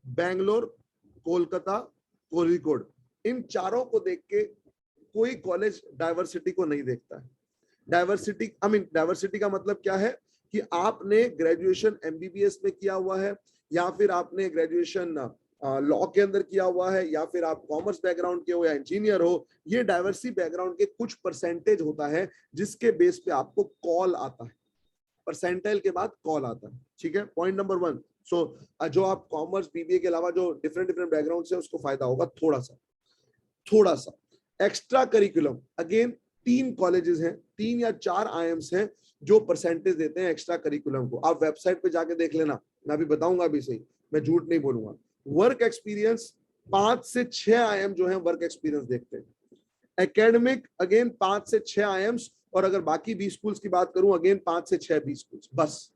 Bangalore, Kolkata, Kozhikode, इन चारों को देख के कोई कॉलेज डाइवर्सिटी को नहीं देखता है। डाइवर्सिटी, आई मीन डाइवर्सिटी का मतलब क्या है कि आपने ग्रेजुएशन MBBS में किया हुआ है, या फिर आपने ग्रेजुएशन लॉ के अंदर किया हुआ है, या फिर आप कॉमर्स बैकग्राउंड के हो या इंजीनियर हो। ये डाइवर्सिटी बैकग्राउंड के कुछ परसेंटेज होता है जिसके बेस पे आपको कॉल आता है, परसेंटाइल के बाद कॉल आता है, ठीक है? Point number 1। सो जो आप कॉमर्स BBA के अलावा जो डिफरेंट डिफरेंट बैकग्राउंड से, उसको फायदा होगा थोड़ा सा एक्स्ट्रा करिकुलम। अगेन 3 कॉलेजेस हैं, 3 या 4 IIMs हैं जो परसेंटेज देते हैं एक्स्ट्रा करिकुलम को। आप वेबसाइट पे जाके देख लेना, मैं अभी बताऊंगा अभी सही, मैं झूठ नहीं बोलूंगा। वर्क एक्सपीरियंस 5 से 6 IIM जो है वर्क एक्सपीरियंस देखते हैं। एकेडमिक अगेन 5 से 6 IIMs, और अगर बाकी 20 स्कूल्स की बात करूं, अगेन 5 से 6 20 स्कूल्स बस।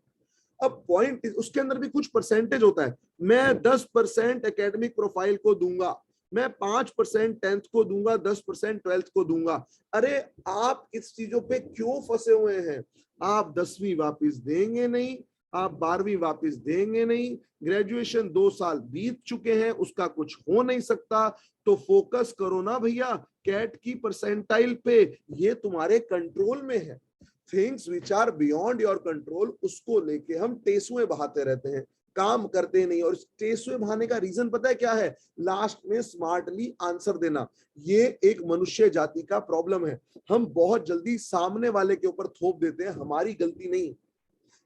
अब पॉइंट, उसके अंदर भी कुछ परसेंटेज होता है। मैं 10% एकेडमिक प्रोफाइल को दूंगा, मैं 5% 10th को दूंगा, 10% 12th को दूंगा। अरे आप इस चीजों पे क्यों फंसे हुए हैं? आप 10वीं वापिस देंगे नहीं, आप 12वीं वापिस देंगे नहीं, ग्रेजुएशन 2 साल बीत चुके हैं, उसका कुछ हो नहीं सकता। तो फोकस करो ना भैया कैट की परसेंटाइल पे, ये तुम्हारे कंट्रोल में है। Things which are beyond your control, उसको लेके हम टेसुए बहाते रहते हैं, काम करते नहीं। और टेसुए बहाने का रीजन पता है क्या है? लास्ट में स्मार्टली आंसर देना। ये एक मनुष्य जाति का प्रॉब्लम है, हम बहुत जल्दी सामने वाले के ऊपर थोप देते हैं। हमारी गलती नहीं,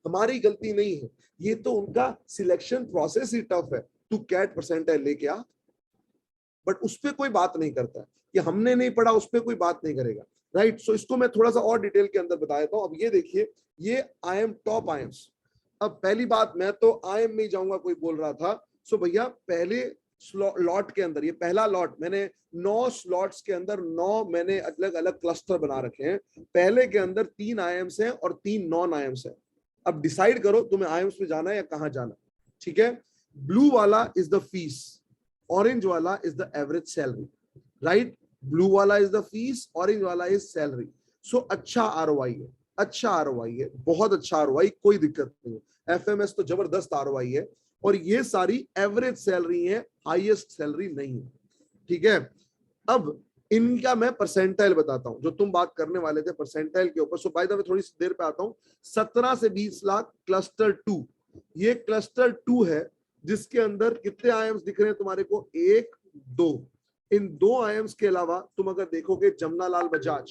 हमारी गलती नहीं है, ये तो उनका सिलेक्शन प्रोसेस ही टफ है। तू कैट परसेंटाइल लेके आ, बट उस पर कोई बात नहीं करता है कि हमने नहीं पढ़ा, उस पर कोई बात नहीं करेगा, राइट? सो इसको मैं थोड़ा सा और डिटेल के अंदर बता देता हूं। अब ये देखिए, ये IIM टॉप IIMs। अब पहली बात, मैं तो IIM में ही जाऊंगा, कोई बोल रहा था। सो भैया पहले लॉट के अंदर, ये पहला लॉट, मैंने 9 स्लॉट्स के अंदर 9 मैंने अलग अलग क्लस्टर बना रखे हैं। पहले के अंदर 3 IIMs हैं और 3 नॉन IIMs हैं। अब डिसाइड करो तुम्हें IIMs में जाना है या कहां जाना, ठीक है? ब्लू वाला इज द फीस, ऑरेंज वाला is the average salary, right? Blue वाला इज द फीस, ऑरेंज वाला इज सैलरी। सो अच्छा ROI है, अच्छा ROI है, बहुत अच्छा ROI, कोई दिक्कत नहीं है। FMS तो जबरदस्त ROI है, और ये सारी एवरेज सैलरी है, हाईएस्ट सैलरी नहीं है, ठीक है? अब इनका मैं परसेंटाइल बताता हूं, जो तुम बात करने वाले थे परसेंटाइल के ऊपर। सो बाय द वे थोड़ी सी देर पे आता हूं। 17 से 20 लाख क्लस्टर 2, ये क्लस्टर 2 है, जिसके अंदर कितने IIMs दिख रहे हैं तुम्हारे को? 1 2। इन 2 IIMs के अलावा तुम अगर देखोगे, Jamnalal Bajaj,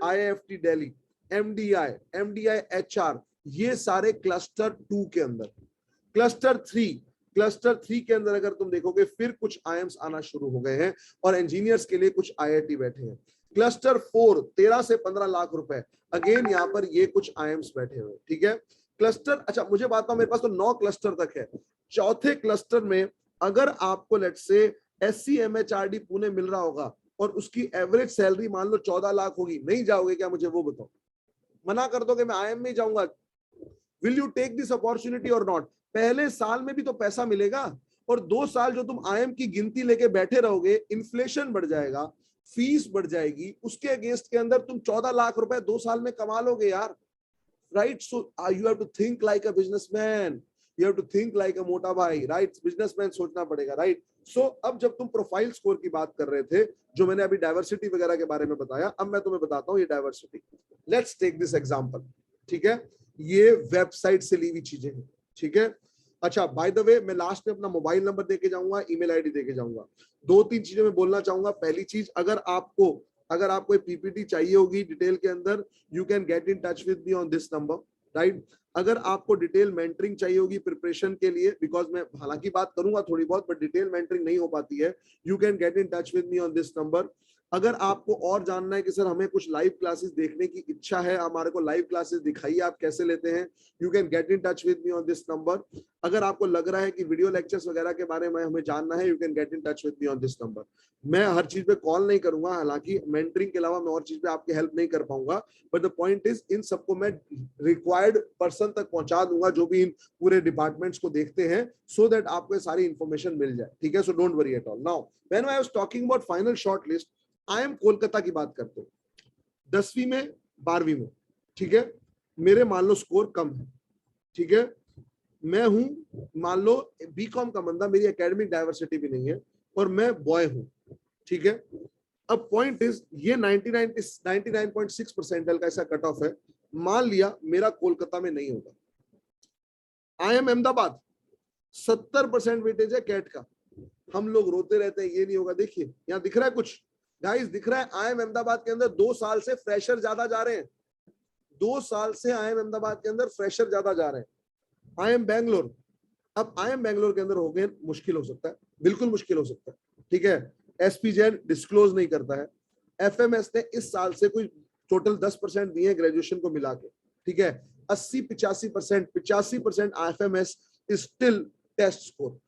IIFT Delhi, MDI HR, ये सारे क्लस्टर 2 के अंदर। क्लस्टर 3 के अंदर अगर तुम देखोगे, फिर कुछ IIMs आना शुरू हो गए हैं, और इंजीनियर्स के लिए कुछ IIT बैठे हैं। क्लस्टर 4 13 से 15 लाख रुपए, अगेन यहाँ पर ये कुछ IIMs बैठे हुए, ठीक है? क्लस्टर, अच्छा मुझे बात है, मेरे पास तो 9 क्लस्टर तक है। चौथे क्लस्टर में अगर आपको लेट से SC MHRD पुणे मिल रहा होगा, और उसकी एवरेज सैलरी मान लो 14 लाख होगी, नहीं जाओगे क्या? मुझे वो बताओ, मना कर दोगे मैं IIM में जाऊंगा, will you take this opportunity और नॉट? पहले साल में भी तो पैसा मिलेगा, और 2 साल जो तुम IIM की गिनती लेके बैठे रहोगे, इन्फ्लेशन बढ़ जाएगा, फीस बढ़ जाएगी, उसके अगेंस्ट के अंदर तुम 14 लाख रुपए 2 साल में कमा लोगे यार, right? So you have to think like a businessman, you have to think like a मोटा भाई, राइट? बिजनेसमैन सोचना पड़ेगा, राइट? सो अब जब तुम प्रोफाइल स्कोर की बात कर रहे थे, जो मैंने अभी डाइवर्सिटी वगैरह के बारे में बताया, अब मैं तुम्हें बताता हूँ ये diversity. Let's take this example, ठीक है? ये वेबसाइट से ली हुई चीजें हैं, ठीक है? अच्छा, बाय द वे, मैं लास्ट में अपना मोबाइल नंबर देके जाऊंगा, ईमेल आईडी देके जाऊंगा। 2-3 चीजें मैं बोलना चाहूंगा। पहली चीज, अगर आपको पीपीटी चाहिए होगी डिटेल के अंदर, you can get in touch with me on this number, right? अगर आपको डिटेल मेंटरिंग चाहिए होगी प्रिपरेशन के लिए, बिकॉज मैं हालांकि बात करूंगा थोड़ी बहुत, बट डिटेल मेंटरिंग नहीं हो पाती है, you can get in touch with me on this number. अगर आपको और जानना है कि सर हमें कुछ लाइव क्लासेस देखने की इच्छा है, हमारे को लाइव क्लासेस दिखाइए, आप कैसे लेते हैं, you can get in touch with me on this number. अगर आपको लग रहा है कि वीडियो लेक्चर्स वगैरह के बारे में हमें जानना है, you can get in touch with me on this number. मैं हर चीज पे कॉल नहीं करूंगा, हालांकि मेंटरिंग के अलावा मैं और चीज पे आपकी हेल्प नहीं कर पाऊंगा, बट द पॉइंट इज, इन सबको मैं रिक्वायर्ड पर्सन तक पहुंचा दूंगा जो भी इन पूरे डिपार्टमेंट्स को देखते हैं, सो दैट आपको सारी इंफॉर्मेशन मिल जाए, ठीक है? So don't worry at all. Now when I was talking about final short list, IIM Kolkata की बात करते हैं, 10वीं में 12वीं में, ठीक है? मेरे मान लो स्कोर कम है, ठीक है? मैं हूं मान लो बीकॉम का बंदा, मेरी एकेडमिक डाइवर्सिटी भी नहीं है, और मैं बॉय हूं, ठीक है? अब पॉइंट इज, ये 99.6 परसेंटाइल का ऐसा कट ऑफ है। मान लिया मेरा कोलकाता में नहीं होगा, IIM अहमदाबाद 70% वेटेज है कैट का। हम लोग रोते रहते हैं ये नहीं होगा, देखिए यहाँ दिख रहा है कुछ गाइस, दिख रहा है IIM अहमदाबाद के अंदर 2 साल से फ्रेशर ज्यादा जा रहे हैं, 2 साल से IIM अहमदाबाद के अंदर फ्रेशर ज्यादा जा रहे हैं। IIM बैंगलोर, अब IIM बैंगलोर के अंदर हो गए, मुश्किल हो सकता है, बिल्कुल मुश्किल हो सकता है, ठीक है? SPZ डिस्क्लोज नहीं करता है। FMS ने इस साल से कोई टोटल 10% दिए ग्रेजुएशन को मिला के, ठीक है? 85% FMS is still test score.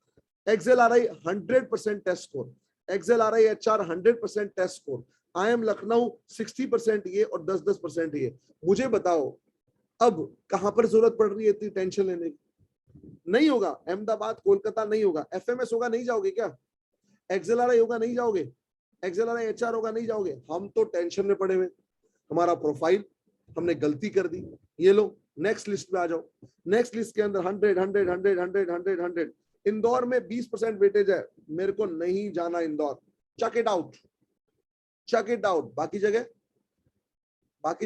XLRI 100% test score, XLRI HR 100% test score. IIM Lucknow 60% ये और 10% ये। मुझे बताओ अब कहां पर जरूरत पड़ रही है इतनी टेंशन लेने की? नहीं होगा, अहमदाबाद कोलकाता नहीं होगा। FMS होगा नहीं जाओगे क्या? XLRI होगा नहीं जाओगे? XLRI HR होगा नहीं जाओगे? हम तो टेंशन में पड़े हुए, हमारा प्रोफाइल, हमने गलती कर दी, ये लो नेक्स्ट लिस्ट पे आ जाओ। नेक्स्ट लिस्ट के अंदर 100 इंदौर में 20% वेटेज है, मेरे को नहीं जाना Indore, chuck it out, chuck it out. बाकी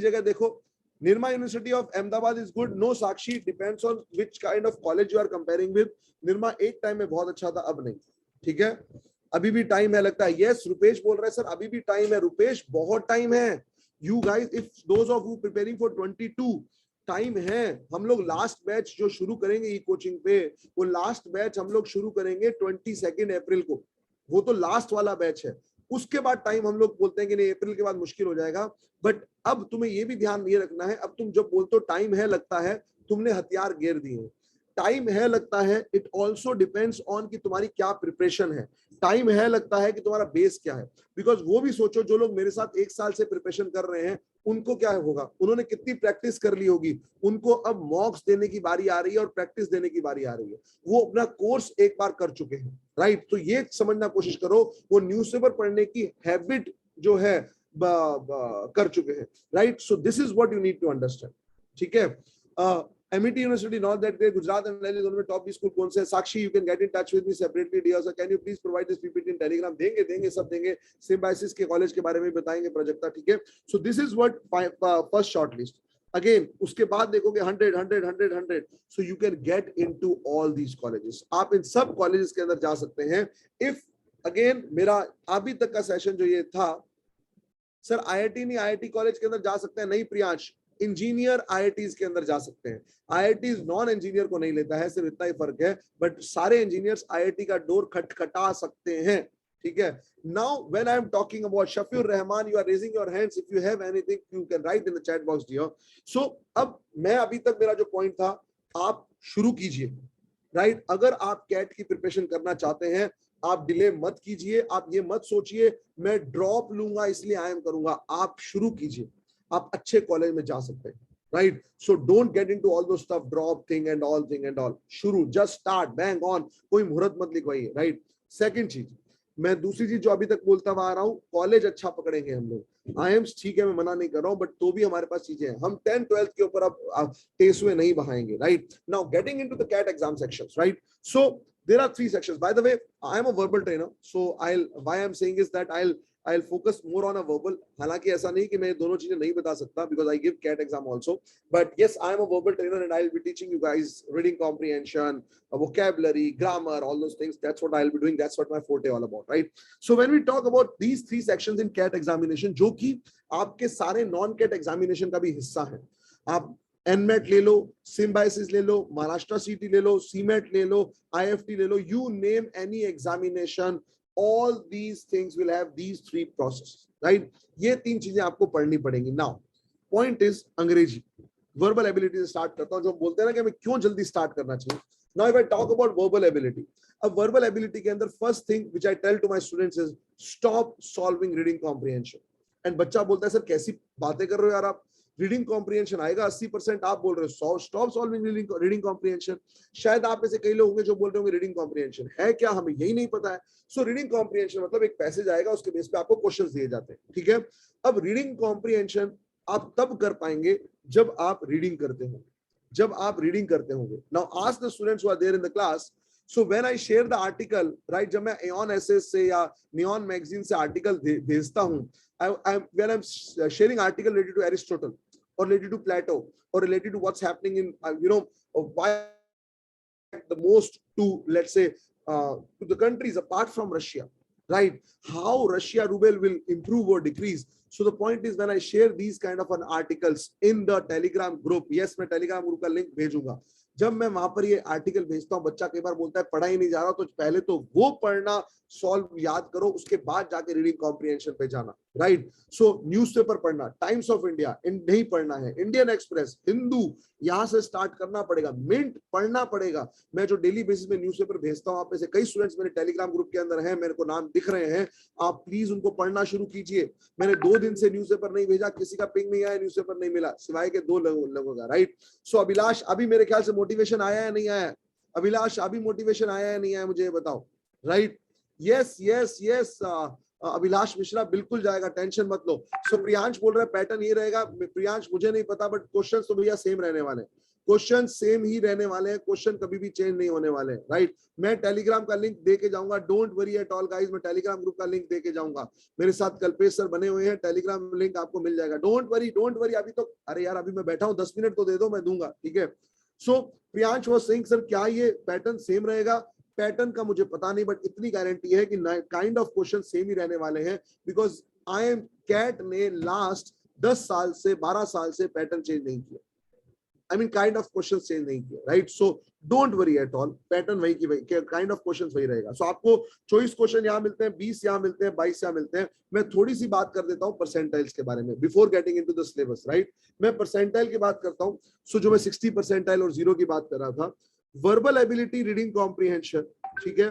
जगह देखो, Nirma University of Ahmedabad is good. No Sakshi, depends on which kind of college you are comparing with. Nirma एक टाइम में बहुत अच्छा था, अब नहीं, ठीक है? अभी भी टाइम है लगता है। यस, रुपेश बोल रहे हैं सर अभी भी टाइम है। रुपेश बहुत टाइम है। You guys, if those of you preparing for 22, time है। हम लोग लास्ट बैच जो शुरू करेंगे ई कोचिंग पे, वो लास्ट बैच हम लोग शुरू करेंगे 22 अप्रैल को, वो तो लास्ट वाला बैच है। उसके बाद टाइम हम लोग बोलते हैं कि नहीं अप्रैल के बाद मुश्किल हो जाएगा, बट अब तुम्हें ये भी ध्यान ये रखना है, अब तुम जब बोलते हो टाइम है लगता है, तुमने हथियार गिर दिए हैं। टाइम है लगता है, इट ऑल्सो डिपेंड्स ऑन कि तुम्हारी क्या प्रिपरेशन है। टाइम है लगता है कि तुम्हारा बेस क्या है, बिकॉज वो भी सोचो जो लोग मेरे साथ 1 साल से प्रिपरेशन कर रहे हैं, उनको क्या होगा, उन्होंने कितनी प्रैक्टिस कर ली होगी, उनको अब मॉक्स देने की बारी आ रही है और प्रैक्टिस देने की बारी आ रही है। वो अपना कोर्स एक बार कर चुके हैं, राइट? तो ये समझना कोशिश करो, वो न्यूज़पेपर पढ़ने की हैबिट जो है कर चुके हैं, right? So this is what you need to understand, ठीक है? MET University not that great. Gujarat and Delhi दोनों में टॉप 20 स्कूल कौन से हैं? साक्षी, you can get in touch with me separately, dear sir. Can you please provide this PPT in Telegram? देंगे सब देंगे। सिम्बायोसिस के कॉलेज के बारे में बताएंगे, प्रोजेक्टा, ठीक है? So this is what first short list. Again, उसके बाद देखोगे 100. So you can get into all these colleges. आप इन सब कॉलेजेस के अंदर जा सकते हैं। If again मेरा अभी तक का सेशन जो ये था, सर IIT नहीं, IIT कॉलेज के अंदर जा सकते हैं नहीं प्रियांश, इंजीनियर IITs के अंदर जा सकते हैं। IITs नॉन इंजीनियर को नहीं लेता है, सिर्फ इतना ही फर्क है, बट सारे इंजीनियर्स IIT का डोर खटखटा सकते हैं, ठीक है? Now when I am talking about Shafir Rahman, you are raising your hands. If you have anything, you can write in the chat box, dear. So अब मैं अभी तक मेरा जो पॉइंट था, आप शुरू कीजिए, राइट? अगर आप कैट की प्रिपरेशन करना चाहते हैं, आप डिले मत कीजिए, आप ये मत सोचिए मैं ड्रॉप लूंगा इसलिए IIM करूंगा, आप शुरू कीजिए, आप अच्छे कॉलेज में जा सकते हैं, right? So don't get into all those stuff, drop thing and all. शुरू, just start, bang on, कोई मुहूर्त मत लिखवाइए, right? Second चीज, मैं दूसरी चीज जो अभी तक बोलता हुआ आ रहा हूँ, कॉलेज अच्छा पकड़ेंगे हम लोग। IIMS ठीक है, मैं मना नहीं कर रहा हूँ, बट तो भी हमारे पास चीजें हैं। हम 10th 12th के ऊपर अब टेस्ट में नहीं बहाएंगे, right? Now getting into the CAT exam sections, right? So there are 3 sections. By the way, I am a verbal trainer, so why I'm saying is that I'll focus more on a verbal. हालांकि ऐसा नहीं कि मैं दोनों चीजें नहीं बता सकता, because I give CAT exam also. But yes, I am a verbal trainer and I'll be teaching you guys reading comprehension, vocabulary, grammar, all those things. That's what I'll be doing. That's what my forte all about, right? So when we talk about these 3 sections in CAT examination, जो कि आपके सारे non-CAT examination का भी हिस्सा है, आप NMAT ले लो, Symbiosis ले लो, महाराष्ट्र CT ले लो, CMAT ले लो, IFT ले लो, you name any examination, all these things will have these 3 processes, right? ये 3 चीजें आपको पढ़नी पड़ेंगी। Now point is अंग्रेजी, verbal ability से start करता हूँ। जो बोलते हैं ना कि हमें क्यों जल्दी start करना चाहिए। Now if I talk about verbal ability, अब verbal ability के अंदर first thing which I tell to my students is stop solving reading comprehension. And बच्चा बोलता है सर कैसी बातें कर रहे हो यार आप, रीडिंग कॉम्प्रिहेंशन आएगा 80%, आप बोल रहे हो स्टॉप सॉल्विंग रीडिंग कॉम्प्रिहेंशन। शायद आप में से कई लोग होंगे जो बोल रहे होंगे रीडिंग कॉम्प्रिहेंशन है क्या, हमें यही नहीं पता है। सो रीडिंग कॉम्प्रिहेंशन मतलब एक पैसेज आएगा, उसके बेस पे आपको क्वेश्चंस दिए जाते हैं, ठीक है। अब रीडिंग कॉम्प्रिहेंशन आप तब कर पाएंगे जब आप रीडिंग करते हो, जब आप रीडिंग करते होंगे। Now ask the students who are there in the class, so when I share the article, right, जब मैं एऑन एसेस से या नियॉन मैगजीन से आर्टिकल भेजता हूं, when I am sharing article related to Aristotle or related to Plato or related to what's happening in why the most to, let's say, to the countries apart from Russia, right? How Russia ruble will improve or decrease. So the point is, when I share these kind of an articles in the Telegram group, yes, मैं Telegram group का link भेजूंगा। जब मैं वहां पर ये article भेजता हूँ, बच्चा कई बार बोलता है पढ़ा ही नहीं जा रहा, तो पहले तो वो पढ़ना, सॉल्व याद करो, उसके बाद जाके रीडिंग कॉम्प्रिहेंशन पे जाना, राइट? सो न्यूज़पेपर पढ़ना, टाइम्स ऑफ इंडिया नहीं पढ़ना है, इंडियन एक्सप्रेस, हिंदू, यहां से स्टार्ट करना पड़ेगा, मिंट पढ़ना पड़ेगा। मैं जो डेली बेसिस में न्यूज़पेपर भेजता हूं, आप में से कई स्टूडेंट्स मेरे टेलीग्राम ग्रुप के अंदर हैं, मेरे को नाम दिख रहे हैं, आप प्लीज उनको पढ़ना शुरू कीजिए। मैंने 2 दिन से न्यूज़पेपर नहीं भेजा, किसी का पिंग नहीं आया, न्यूज़पेपर नहीं मिला, सिवाय के 2 लोगों का, राइट? सो अभिलाष, अभी मेरे ख्याल से मोटिवेशन आया है नहीं आया? अभिलाष, अभी मोटिवेशन आया है नहीं आया, मुझे बताओ, right? Yes yes yes, Abhilash Mishra बिल्कुल जाएगा, टेंशन मत लो। सो प्रियांश बोल रहा है पैटर्न ये रहेगा। प्रियांश मुझे नहीं पता, बट क्वेश्चन तो भैया सेम रहने वाले हैं, क्वेश्चन सेम ही रहने वाले हैं, क्वेश्चन कभी भी चेंज नहीं होने वाले, राइट? मैं टेलीग्राम का लिंक दे के जाऊंगा, don't worry at all guys, मैं टेलीग्राम ग्रुप का लिंक दे के जाऊंगा। मेरे साथ कल्पेश सर बने हुए हैं, टेलीग्राम लिंक आपको मिल जाएगा, डोंट वरी। अभी तो, अरे यार अभी मैं बैठा हूँ, 10 मिनट तो दे दो, मैं दूंगा, ठीक है? सो प्रियांश वाज सेइंग सर क्या ये पैटर्न सेम रहेगा? पैटर्न का मुझे पता नहीं, बट इतनी गारंटी है कि काइंड ऑफ क्वेश्चन सेम ही रहने वाले हैं, बिकॉज IIM कैट ने लास्ट 10 साल से 12 साल से पैटर्न चेंज नहीं किया। I mean kind of questions change नहीं किया, right? So don't worry at all, pattern वही की वही, काइंड ऑफ क्वेश्चंस वही रहेगा। सो आपको 24 क्वेश्चन यहाँ मिलते हैं, 20 यहाँ मिलते हैं, 22 यहाँ मिलते हैं। मैं थोड़ी सी बात कर देता हूँ परसेंटाइल्स के बारे में before getting into the syllabus, right? मैं परसेंटाइल की बात करता हूँ। सो जो मैं 60 परसेंटाइल और 0 की बात कर रहा था, वर्बल एबिलिटी, रीडिंग कॉम्प्रिहेंशन, ठीक है?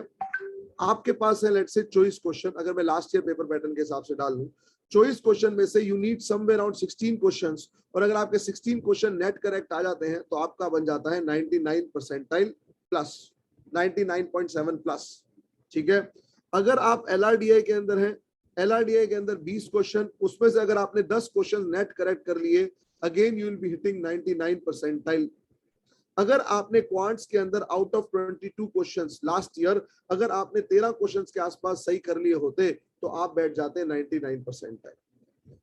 आपके पास है लेट्स से 24 क्वेश्चन, अगर मैं लास्ट ईयर पेपर पैटर्न के हिसाब से डाल लूं, 24 क्वेश्चन में से you need somewhere around 16 questions, और अगर आपके 16 क्वेश्चन नेट करेक्ट आ जाते हैं तो आपका बन जाता है 99 परसेंटाइल प्लस, 99.7 प्लस, ठीक है? अगर आप LRDI के अंदर हैं, LRDI के अंदर 20 क्वेश्चन, उसमें से अगर आपने 10 क्वेश्चन नेट करेक्ट कर लिए, again you will be hitting 99 percentile. अगर आपने क्वांट्स के अंदर out of 22 questions last year, अगर आपने 13 क्वेश्चंस के आसपास सही कर लिए होते तो आप बैठ जाते 99 percentile.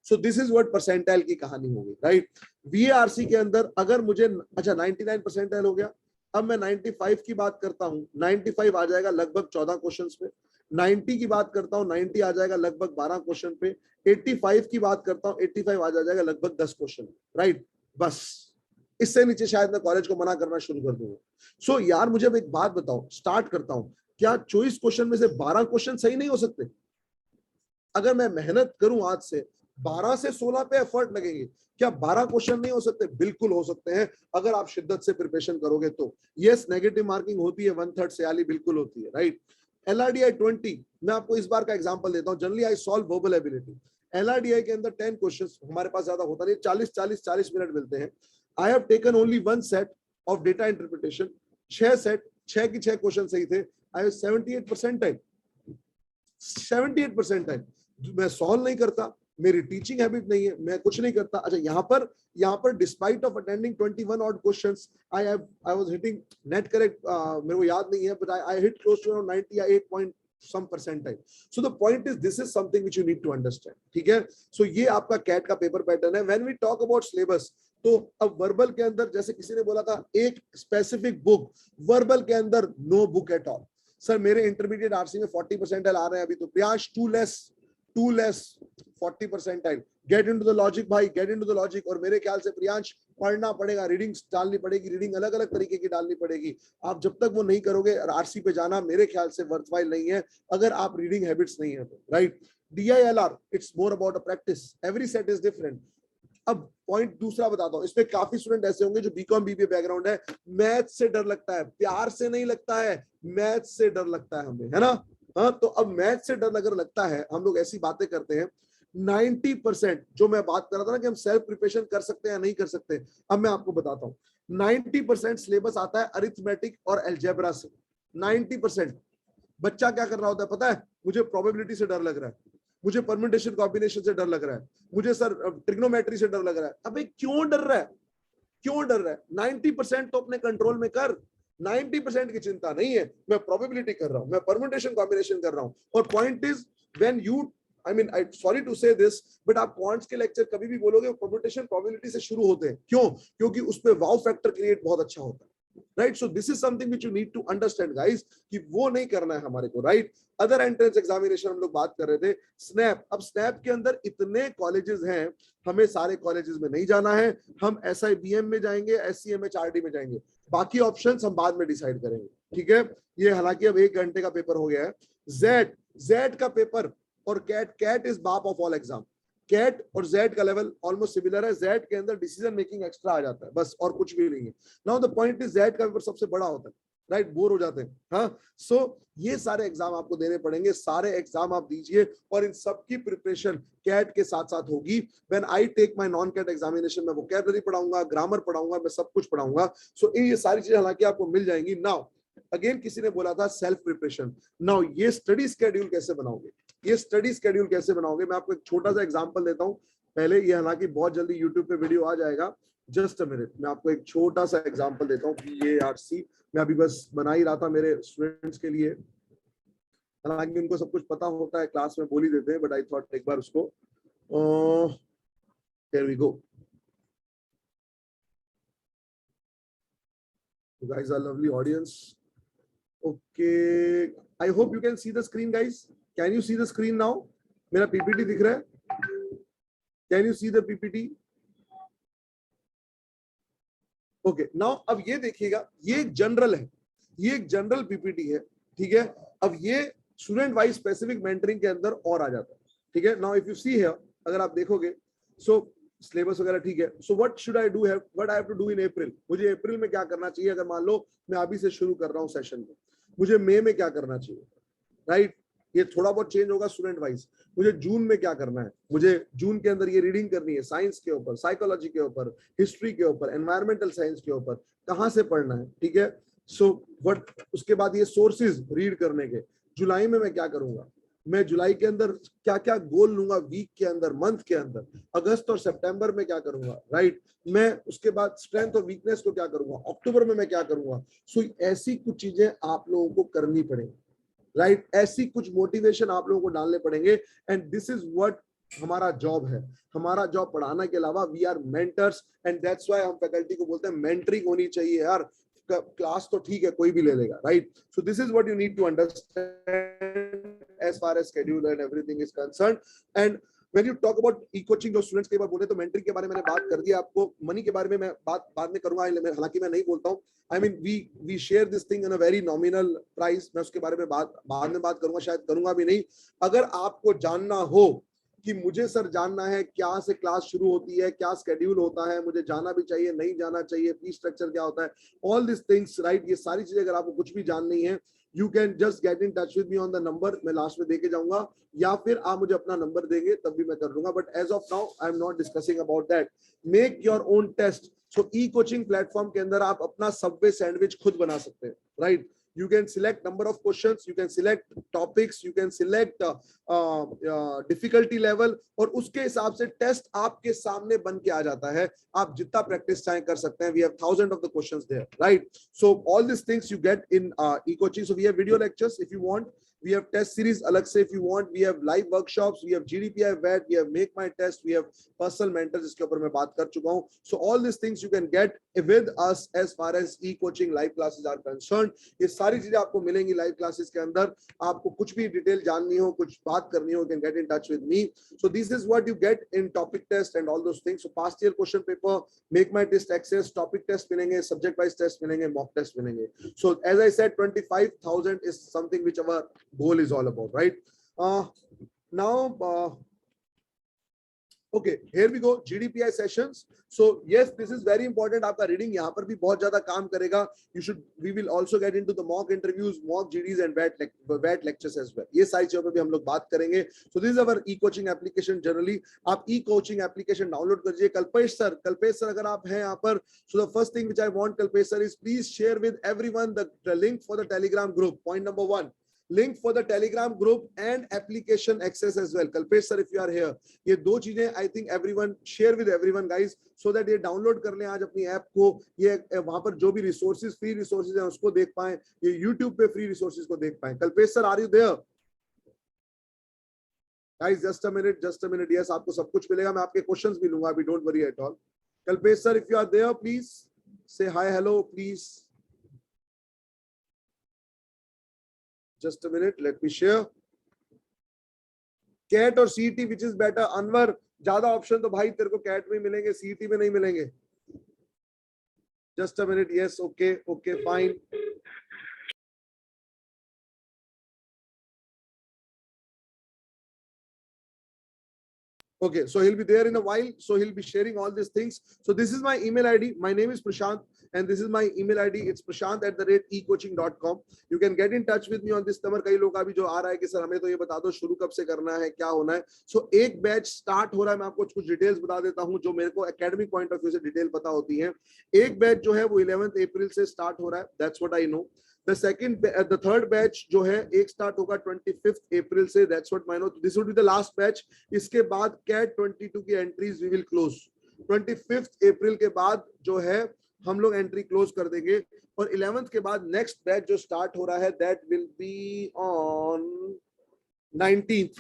So this is what percentile की कहानी होगी, राइट? VARC के अंदर अगर मुझे, अच्छा 99 परसेंटाइल हो गया, अब मैं 95 की बात करता हूं, 95 आ जाएगा लगभग 14 क्वेश्चंस पे। 90 की बात करता हूं, 90 आ जाएगा लगभग 12 क्वेश्चन पे। 85 की बात करता हूं, 85 आ जाएगा लगभग 10 क्वेश्चन, राइट? बस इससे नीचे शायद मैं कॉलेज को मना करना शुरू कर दूंगा। सो यार मुझे अब एक बात बताओ, स्टार्ट करता हूं, क्या 24 क्वेश्चन में से 12 क्वेश्चन सही नहीं हो सकते? अगर मैं मेहनत करूं आज से, 12 से 16 पे एफर्ट लगेंगे, क्या 12 क्वेश्चन नहीं हो सकते? बिल्कुल हो सकते हैं, अगर आप शिद्दत से प्रिपरेशन करोगे तो। यस, नेगेटिव मार्किंग होती है, 1/3 सयाली बिल्कुल होती है, राइट? LRDI 20, मैं आपको इस बार का एग्जांपल देता हूं। Generally I solve verbal ability. LRDI के अंदर 10 क्वेश्चंस, हमारे पास ज्यादा होता नहीं, 40 मिनट मिलते हैं। I have taken only one set of data interpretation, 6 set, 6 की 6 क्वेश्चन सही थे। आई हैव 78% टाइम, 78% टाइम मैं सॉल्व नहीं करता, मेरी टीचिंग हैबिट नहीं है, मैं कुछ नहीं करता। अच्छा, यहाँ पर despite of attending 21 odd questions, I was hitting net correct, मेरे को याद नहीं है, but I hit close to around 98 point some percentile. So the point is, this is something which you need to understand. ठीक है, so ये आपका cat का पेपर पैटर्न है। When we talk about syllabus, तो अब वर्बल के अंदर जैसे किसी ने बोला था एक स्पेसिफिक बुक, वर्बल के अंदर no book at all. Sir मेरे इंटरमीडिएट आरसी में 40% आ रहे हैं अभी, तो Priyansh too less 40%। Get into the logic भाई, गेट इनटू द लॉजिक। और मेरे ख्याल से प्रियांश पढ़ना पड़ेगा, रीडिंग डालनी पड़ेगी, रीडिंग अलग अलग तरीके की डालनी पड़ेगी। आप जब तक वो नहीं करोगे, आरसी पे जाना मेरे ख्याल से वर्थवाइल नहीं है, अगर आप रीडिंग हैबिट्स नहीं है तो, right. DILR, it's more about a practice, every set is different. अब पॉइंट दूसरा बताता हूं, इसमें काफी स्टूडेंट ऐसे होंगे जो बीकॉम बीबीए बैकग्राउंड है, मैथ से डर लगता है, प्यार से नहीं लगता है, मैथ से डर लगता है हमें, है ना। हाँ, तो अब मैथ से डर अगर लगता है, हम लोग ऐसी बातें करते हैं। 90% जो मैं बात कर रहा था ना कि हम सेल्फ प्रिपरेशन कर सकते हैं या नहीं कर सकते, अब मैं आपको बताता हूँ। 90% सिलेबस आता है अरिथमेटिक और अलजेब्रा से। 90% बच्चा क्या कर रहा होता है पता है, मुझे प्रोबेबिलिटी से डर लग रहा है, मुझे परम्यूटेशन कॉम्बिनेशन से डर लग रहा है, मुझे सर ट्रिग्नोमेट्री से डर लग रहा है। अबे क्यों डर रहा है, क्यों डर रहा है? 90% तो अपने कंट्रोल में कर, 90% की चिंता नहीं है। मैं प्रोबेबिलिटी कर रहा हूं, मैं परम्यूटेशन कॉम्बिनेशन कर रहा हूं। और point is, when you, I mean, I sorry to say this, but आप क्वांट्स के लेक्चर कभी भी बोलोगे परम्यूटेशन प्रोबेबिलिटी से शुरू होते हैं। क्यों? क्योंकि उस पे वाव फैक्टर क्रिएट बहुत अच्छा होता है, right. So this is something which you need to understand guys, कि वो नहीं करना है हमारे को, राइट। अदर एंट्रेंस एग्जामिनेशन हम लोग बात कर रहे थे, स्नैप। अब स्नैप के अंदर इतने कॉलेजेस हैं, हमें सारे कॉलेजेस में नहीं जाना है, हम SIBM में जाएंगे, SCMHRD में जाएंगे, बाकी ऑप्शंस हम बाद में डिसाइड करेंगे, ठीक है। ये हालांकि अब 1 घंटे का पेपर हो गया है। जेड का पेपर और कैट इज बाप ऑफ ऑल एग्जाम। कैट और जेड का लेवल ऑलमोस्ट सिमिलर है, जेड के अंदर डिसीजन मेकिंग एक्स्ट्रा आ जाता है, बस, और कुछ भी नहीं है। Now the point is, Z का पेपर सबसे बड़ा होता है, राइट, बोर हो जाते हैं। हाँ, सो ये सारे एग्जाम आपको देने पड़ेंगे, सारे एग्जाम आप दीजिए, और इन सब की प्रिपरेशन कैट के साथ साथ होगी। When I take my non CAT examination, मैं वोकैबुलरी पढ़ाऊंगा, ग्रामर पढ़ाऊंगा, मैं सब कुछ पढ़ाऊंगा। सो ये सारी चीजें हालांकि आपको मिल जाएंगी। नाउ अगेन किसी ने बोला था सेल्फ प्रिपरेशन। नाउ ये स्टडी स्केड्यूल कैसे बनाओगे, ये स्टडी स्केड्यूल कैसे बनाओगे, मैं आपको एक छोटा सा एग्जांपल देता हूं पहले। ये हालांकि बहुत जल्दी यूट्यूब पे वीडियो आ जाएगा, जस्ट अ मिनट, मैं आपको एक छोटा सा एग्जांपल देता हूं। PARC मैं अभी बस बना ही रहा था मेरे स्टूडेंट्स के लिए, हालांकि उनको सब कुछ पता होता है, क्लास में बोल ही देते हैं, बट आई थॉट एक बार उसको, here we go. guys are lovely audience. Okay, I hope you can see the screen guys. Can you see the screen now? मेरा PPT दिख रहा है? Can you see the PPT? Okay, now अब ये देखिएगा, ये एक जनरल है, ये एक जनरल PPT है, ठीक है। अब ये स्टूडेंट वाइज स्पेसिफिक मेंटरिंग के अंदर और आ जाता है, ठीक है। Now if you see here, अगर आप देखोगे, सो सिलेबस वगैरह ठीक है। So what should I do, what I have to do in April, मुझे अप्रैल में क्या करना चाहिए, अगर मान लो मैं अभी से शुरू कर रहा हूँ सेशन को, मुझे मई में क्या करना चाहिए, राइट। ये थोड़ा बहुत चेंज होगा स्टूडेंट वाइज। मुझे जून में क्या करना है, मुझे जून के अंदर ये रीडिंग करनी है, साइंस के ऊपर, साइकोलॉजी के ऊपर, हिस्ट्री के ऊपर, एनवायरमेंटल साइंस के ऊपर, कहाँ से पढ़ना है, ठीक है। सो व्हाट, उसके बाद ये सोर्सेज रीड करने के। जुलाई में मैं क्या करूंगा, मैं जुलाई के अंदर क्या क्या गोल लूंगा, वीक के अंदर, मंथ के अंदर। अगस्त और सितंबर में क्या करूंगा, राइट। मैं उसके बाद स्ट्रेंथ और वीकनेस को क्या करूंगा, अक्टूबर में मैं क्या करूंगा। सो ऐसी कुछ चीजें आप लोगों को करनी पड़ेगी, राइट। ऐसी कुछ मोटिवेशन आप लोगों को डालने पड़ेंगे, एंड दिस इज व्हाट हमारा जॉब है। हमारा जॉब पढ़ाना के अलावा we are mentors, and that's why हम फैकल्टी को बोलते हैं मेंटरिंग होनी चाहिए यार। क्लास तो ठीक है, कोई भी ले लेगा, right. So this is what you need to understand as far as schedule and everything is concerned. And when you talk about e-coaching, जो स्टूडेंट्स के बारे बोले, तो मेंटरिंग के बारे में मैंने बात कर दिया आपको। मनी के बारे में मैं बात बाद में करूंगा, हालांकि मैं नहीं बोलता हूँ। I mean we share this thing in a very nominal price. मैं उसके बारे में बाद में बात करूंगा, शायद करूंगा भी नहीं। अगर आपको जानना हो कि मुझे सर जानना है क्या से क्लास शुरू होती है, क्या स्केड्यूल होता है, मुझे जाना भी चाहिए, नहीं जाना चाहिए, फीस स्ट्रक्चर क्या होता है, ऑल दिस थिंग्स, राइट, ये सारी चीजें अगर आपको कुछ भी जाननी है, you can just get in touch with me on the number, मैं लास्ट में देके जाऊंगा, या फिर आप मुझे अपना नंबर देंगे तब भी मैं कर दूंगा। But as of now I am not discussing about that. Make your own test. So e coaching platform के अंदर आप अपना सबवे सैंडविच खुद बना सकते हैं, right? You can select number of questions, you can select topics, you can select difficulty level, और उसके हिसाब से टेस्ट आपके सामने बन के आ जाता है. आप जितना प्रैक्टिस चाहे कर सकते हैं. We have thousands of the questions there, right? So all these things you get in e-coaching. So we have video lectures if you want. We have test series alag se if you want. We have live workshops. We have GDPI VET. We have Make My Test. We have personal mentors जिसके ऊपर मैं बात कर चुका हूँ. So all these things you can get with us as far as e-coaching live classes are concerned. ये सारी चीजें आपको मिलेंगी live classes के अंदर. आपको कुछ भी डिटेल जाननी हो, कुछ बात करनी हो, you can get in touch with me. So this is what you get in topic test and all those things. So past year question paper, Make My Test access, topic test मिलेंगे, subject wise test मिलेंगे, mock test मिलेंगे. So as I said, 25,000 is something which our goal is all about, right? Now, okay, here we go. GDPI sessions. So yes, this is very important. आपका reading यहाँ पर भी बहुत ज़्यादा काम करेगा. We will also get into the mock interviews, mock GDs and VET lectures as well. ये सारी चीजों पर भी हम लोग बात करेंगे. So this is our e-coaching application generally. आप e-coaching application download करिए. कल्पेश सर अगर आप हैं यहाँ पर, so the first thing which I want Kalpesh sir is please share with everyone the link for the Telegram group. Point number 1. Link for the Telegram group and application access as well. Kalpesh sir, if you are here, ये दो चीजें I think everyone share with everyone guys, so that ये download कर लें आज अपनी app को. ये वहां पर जो भी रिसोर्सेज, फ्री रिसोर्सेज हैं उसको देख पाएं. ये YouTube पे फ्री रिसोर्सेज को देख पाएं. Kalpesh sir, are you there? Guys, just a minute. Yes, आपको सब कुछ मिलेगा. मैं आपके क्वेश्चंस भी लूंगा अभी. Don't worry at all. Kalpesh sir, if you are there, please say hi, hello, please. Just a minute, let me share. CAT और CT which is better? Anwar, ज्यादा ऑप्शन तो भाई तेरे को कैट में मिलेंगे, सीटी में नहीं मिलेंगे. Just a minute. Yes, okay, fine. Okay, so he'll be there in a while. So he'll be sharing all these things. So this is my email ID. My name is Prashant. And this is my email ID. It's prashant@ecoaching.com. You can get in touch with me on this number. कई लोग अभी जो आ रहा है कि sir हमें तो ये बता दो शुरू कब से करना है, क्या होना है. So एक बैच स्टार्ट हो रहा है. मैं आपको कुछ डिटेल्स बता देता हूँ जो मेरे को एकेडमिक पॉइंट ऑफ व्यू से डिटेल पता होती है. एक बैच जो है वो 11 अप्रैल से स्टार्ट हो रहा है. That's what I know. The third batch जो है एक स्टार्ट होगा 25 अप्रैल से. That's what I know. This would be the last batch. इसके बाद CAT 22 की एंट्रीज we will close. 25 अप्रैल के बाद जो है हम लोग एंट्री क्लोज कर देंगे. और 11th के बाद नेक्स्ट बैच जो स्टार्ट हो रहा है that will be on 19th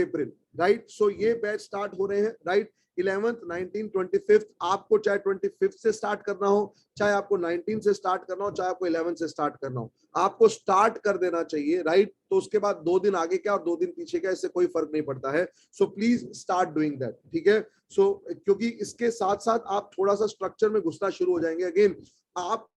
April, right. So ये बैच स्टार्ट हो रहे हैं, राइट. 11th, 19th, 25th. आपको चाहे 25th से स्टार्ट करना हो, चाहे आपको 19 से स्टार्ट करना हो, चाहे आपको 11 से स्टार्ट करना हो, आपको स्टार्ट कर देना चाहिए, राइट. तो उसके बाद 2 दिन आगे क्या और 2 दिन पीछे क्या, इससे कोई फर्क नहीं पड़ता है. So please start doing that, ठीक है. सो क्योंकि इसके साथ साथ आप थोड़ा सा स्ट्रक्चर में घुसना शुरू हो जाएंगे. अगेन आप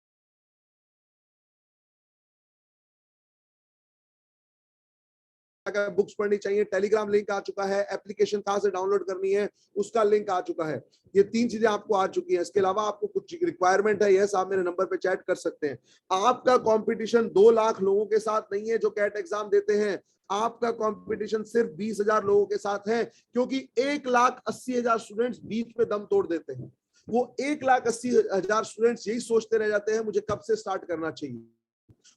बुक्स पढ़नी चाहिए, टेलीग्राम लिंक आ चुका है, एप्लीकेशन कहां से डाउनलोड करनी है उसका लिंक आ चुका है. ये 3 चीजें आपको आ चुकी हैं. इसके अलावा आपको कुछ रिक्वायरमेंट है, यस आप मेरे नंबर पे चैट कर सकते हैं. आपका कंपटीशन 2 लाख लोगों के साथ नहीं है जो कैट एग्जाम देते हैं. आपका कंपटीशन सिर्फ 20,000 लोगों के साथ है, क्योंकि 1,80,000 स्टूडेंट्स बीच में दम तोड़ देते हैं. वो 1,80,000 स्टूडेंट्स यही सोचते रह जाते हैं मुझे कब से स्टार्ट करना चाहिए.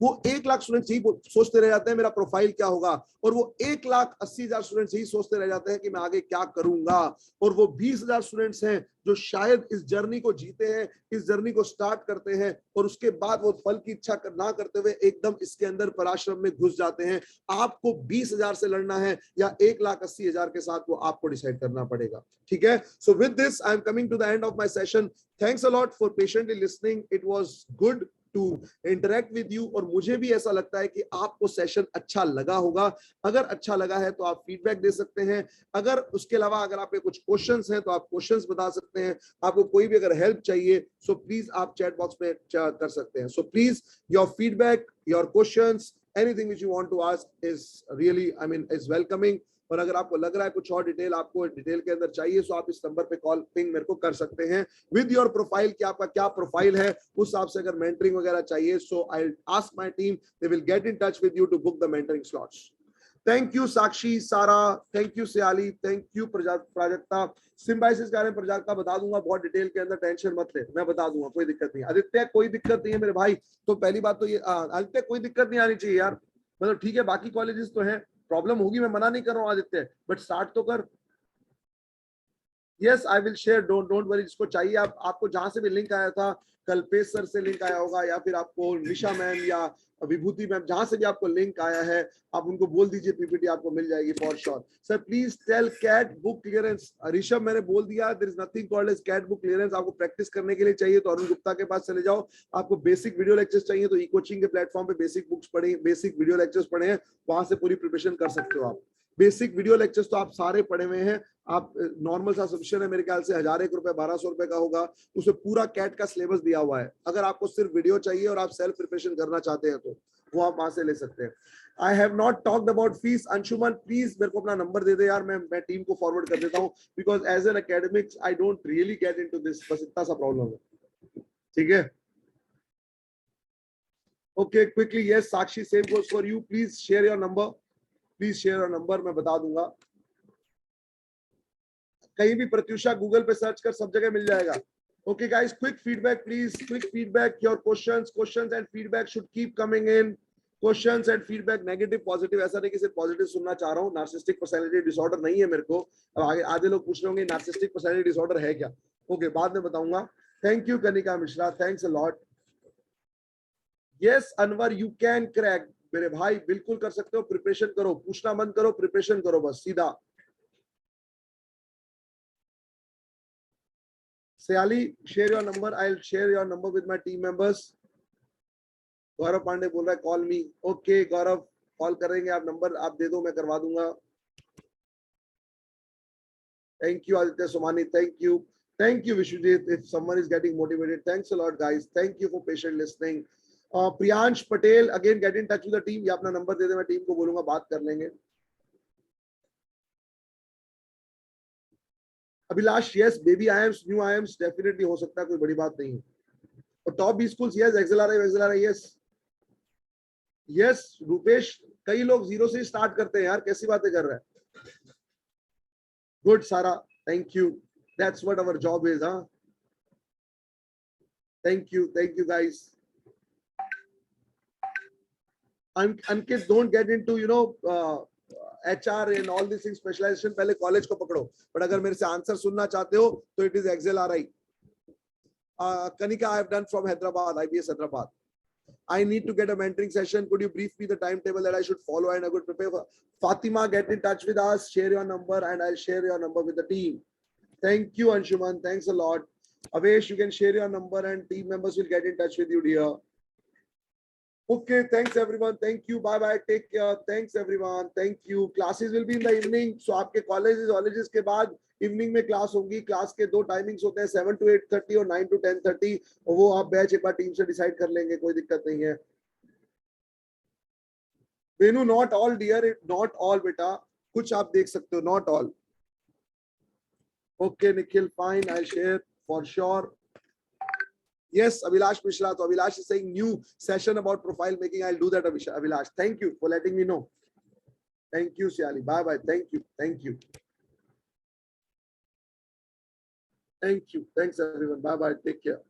वो 1 लाख स्टूडेंट्स यही सोचते रह जाते हैं मेरा प्रोफाइल क्या होगा. और वो 1,80,000 स्टूडेंट्स यही सोचते रह जाते हैं कि मैं आगे क्या करूंगा. और वो 20,000 स्टूडेंट्स हैं जो शायद इस जर्नी को जीते हैं, इस जर्नी को स्टार्ट करते हैं और उसके बाद वो फल की इच्छा ना करते हुए एकदम इसके अंदर पराश्रम में घुस जाते हैं. आपको 20,000 से लड़ना है या 1,80,000 के साथ, वो आपको डिसाइड करना पड़ेगा, ठीक है. So with this I am coming to the end of my session. Thanks a lot for patiently listening. It was good to interact with you. और मुझे भी ऐसा लगता है कि आपको सेशन अच्छा लगा होगा. अगर अच्छा लगा है तो आप फीडबैक दे सकते हैं. अगर उसके अलावा अगर आपके कुछ क्वेश्चंस हैं तो आप क्वेश्चंस बता सकते हैं. आपको कोई भी अगर हेल्प चाहिए सो प्लीज आप चैट बॉक्स में कर सकते हैं. So please your feedback, your questions, anything which you want to ask is really is welcoming. और अगर आपको लग रहा है कुछ और डिटेल आपको डिटेल के अंदर चाहिए सो आप इस नंबर पे कॉल पिंग मेरे को कर सकते हैं विद योर प्रोफाइल कि आपका क्या प्रोफाइल है. उस हिसाब से अगर मेंटरिंग वगैरह चाहिए so I ask my team, they will get in touch with you to book the mentoring slots. Thank you Sakshi, Sara, thank you Siyali, thank you Prajakta. Symbiosis के बारे में प्राजक्ता बता दूंगा बहुत डिटेल के अंदर, टेंशन मत ले, मैं बता दूंगा, कोई दिक्कत नहीं। आदित्य कोई दिक्कत नहीं है मेरे भाई। तो पहली बात तो ये आदित्य कोई दिक्कत नहीं आनी चाहिए यार, मतलब ठीक है बाकी कॉलेजेस तो है, प्रॉब्लम होगी, मैं मना नहीं कर रहा हूँ आदित्य, बट स्टार्ट तो कर। Yes I will share, don't don't worry, जिसको चाहिए आपको जहां से भी लिंक आया था, कल्पेश सर से लिंक आया होगा या फिर आपको निशा मैम या विभूति मैम, जहां से भी आपको लिंक आया है आप उनको बोल दीजिए, पीपीटी आपको मिल जाएगी for sure. Sir please tell CAT book clearance, Rishabh मैंने बोल दिया, there is nothing called as CAT book clearance. आपको प्रैक्टिस करने के लिए चाहिए तो अरुण गुप्ता के पास चले जाओ, आपको बेसिक वीडियो लेक्चर्स चाहिए तो ई कोचिंग के प्लेटफॉर्म पे बेसिक बुक्स पढ़े, बेसिक वीडियो लेक्चर्स पढ़े हैं, वहां से पूरी प्रिपरेशन कर सकते हो आप। बेसिक वीडियो लेक्चर्स तो आप सारे पढ़े हुए हैं, आप नॉर्मल सा सब्सक्रिप्शन है मेरे ख्याल से 1001 रुपए 1200 रुपए का होगा, उसमें पूरा कैट का सिलेबस दिया हुआ है। अगर आपको सिर्फ वीडियो चाहिए और आप सेल्फ प्रिपरेशन करना चाहते हैं तो वो आप वहां से ले सकते हैं। I have not talked about fees. Anshuman please मेरे को अपना नंबर दे दे यार, मैं टीम को फॉरवर्ड कर देता हूँ, because as an academics I don't really get into this, बस इतना सा प्रॉब्लम है, ठीक है। Okay quickly, yes Sakshi same goes for you, please share your number, please share your number, मैं बता दूंगा। कहीं भी प्रत्युषा गूगल पे सर्च कर, सब जगह मिल जाएगा। Okay guys, quick feedback please, quick feedback, your questions and feedback should keep coming in. Questions and feedback, negative positive, ऐसा नहीं कि सिर्फ पॉजिटिव सुनना चाह रहा हूँ। नार्सिसिस्टिक पर्सनालिटी डिसऑर्डर नहीं है मेरे को। अब आगे आधे लोग पूछ रहे होंगे नार्सिसिस्टिक पर्सनालिटी डिसऑर्डर है क्या, ओके बाद में बताऊंगा। Thank you Kanika Mishra, thanks a lot. Yes Anwar you can crack, मेरे भाई बिल्कुल कर सकते हो, प्रिपरेशन करो, पूछना बंद करो, प्रिपरेशन करो बस सीधा। Sayali, share your number. I'll share your number with my team members. गौरव पांडे बोल रहा है call me, okay Gaurav call करेंगे, आप नंबर आप दे दो मैं करवा दूंगा। Thank you Aditya Somani, thank you Vishwajeet, if someone is getting motivated, thanks a lot guys, thank you for patient listening. Priyansh Patel again get in touch with the team, या अपना नंबर दे दे, मैं टीम को बोलूंगा बात कर लेंगे। Abhilash yes baby IIMs, new IIMs definitely हो सकता है, कोई बड़ी बात नहीं है। और top B schools yes, XLRI yes yes. Rupesh कई लोग जीरो से स्टार्ट करते हैं यार, कैसी बातें कर रहा है। Good Sara, thank you, that's what our job is. हाँ thank you guys. Ankit, don't get into HR and all these things specialization, पहले कॉलेज को पकड़ो, बट अगर मेरे से आंसर सुनना चाहते हो तो it is XLRI। Kanika, I have done from Hyderabad, IBS Hyderabad. I need to get a mentoring session. Could you brief me the timetable that I should follow and I could prepare for? Fatima, get in touch with us, share your number and I'll share your number with the team. Thank you, Anshuman. Thanks a lot. Avesh, you can share your number and team members will get in touch with you, dear. Okay, thanks everyone. Thank you. Bye bye. Take care. Thanks everyone. Thank you. Classes will be in the evening. So आपके colleges के बाद evening में class होगी। Class के दो timings होते हैं, 7 to 8:30 और 9 to 10:30, और वो आप बैच एक बार टीम से डिसाइड कर लेंगे, कोई दिक्कत नहीं है। Venu, not all dear, not all बेटा, कुछ आप देख सकते हो, not all. Okay Nikhil, fine, I share for sure. Yes, Abhilash Mishra. So Abhilash is saying new session about profile making. I'll do that, Abhilash. Thank you for letting me know. Thank you, Siali. Bye bye. Thank you. Thank you. Thank you. Thanks everyone. Bye bye. Take care.